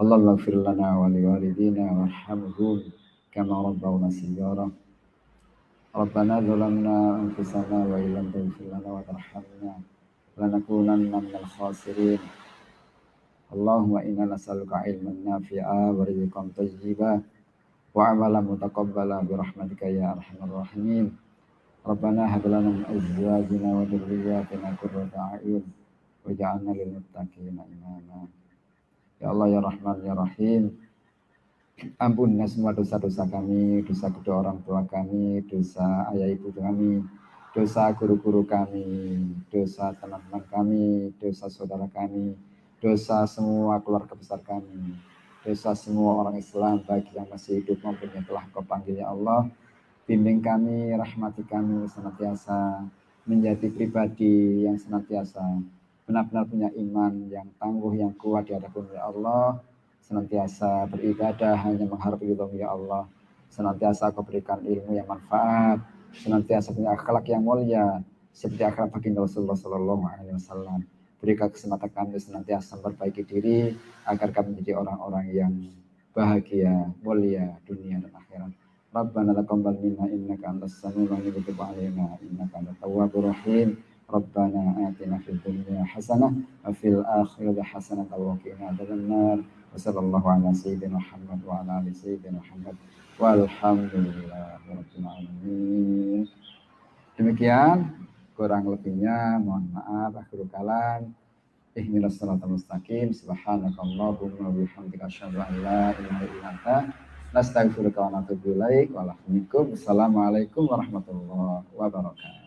Allahumma ighfir lana wa liwalidina warhamhum kama rabbawna shighara. Rabbana zalamna anfusana wa illam taghfir lana wa tarhamna lanakunanna minal khasirin. Allahumma inna nas'aluka ilman nafi'a wa rizqan thayyiba wa amalan mutaqabbala bi rahmatika ya arhamar rahimin. Rabbana hab lana min azwajina wa dhurriyyatina qurrata a'yun waj'alna lil muttaqina imama. Ya Allah ya Rahman ya Rahim, ampunlah semua dosa-dosa kami, dosa kedua orang tua kami, dosa ayah ibu kami, dosa guru-guru kami, dosa teman-teman kami, dosa saudara kami, dosa semua keluarga besar kami, dosa semua orang Islam baik yang masih hidup maupun yang telah Kau panggil ya Allah. Bimbing kami, rahmati kami senantiasa menjadi pribadi yang senantiasa benar-benar punya iman yang tangguh, yang kuat di hadapan ya Allah. Senantiasa beribadah hanya mengharap ridho-Mu ya Allah. Senantiasa Kau berikan ilmu yang manfaat, senantiasa punya akhlak yang mulia seperti akhlak baginda Rasulullah sallallahu alaihi wasallam. Berikan kesempatan kami senantiasa memperbaiki diri agar kami menjadi orang-orang yang bahagia, mulia dunia dan akhirat. Rabbana taqabbal minna innaka antas samiul alim wa tub 'alaina innaka antat tawwabur rahim. Rabbana atina fid dunya hasanah wa fil akhirati hasanah wa qina adzabannar. Wa sallallahu ala sayyidina Muhammad wa ala ali sayyidina Muhammad walhamdulillahi rabbil alamin. Demikian kurang lebihnya mohon maaf. Akhirul kalam. Ihdinas siratal mustaqim. Subhanakallahumma wa bihamdika asyhadu an la ilaha illa anta nastaghfiruka wa natubu ilaik. Wassalamualaikum warahmatullahi wabarakatuh.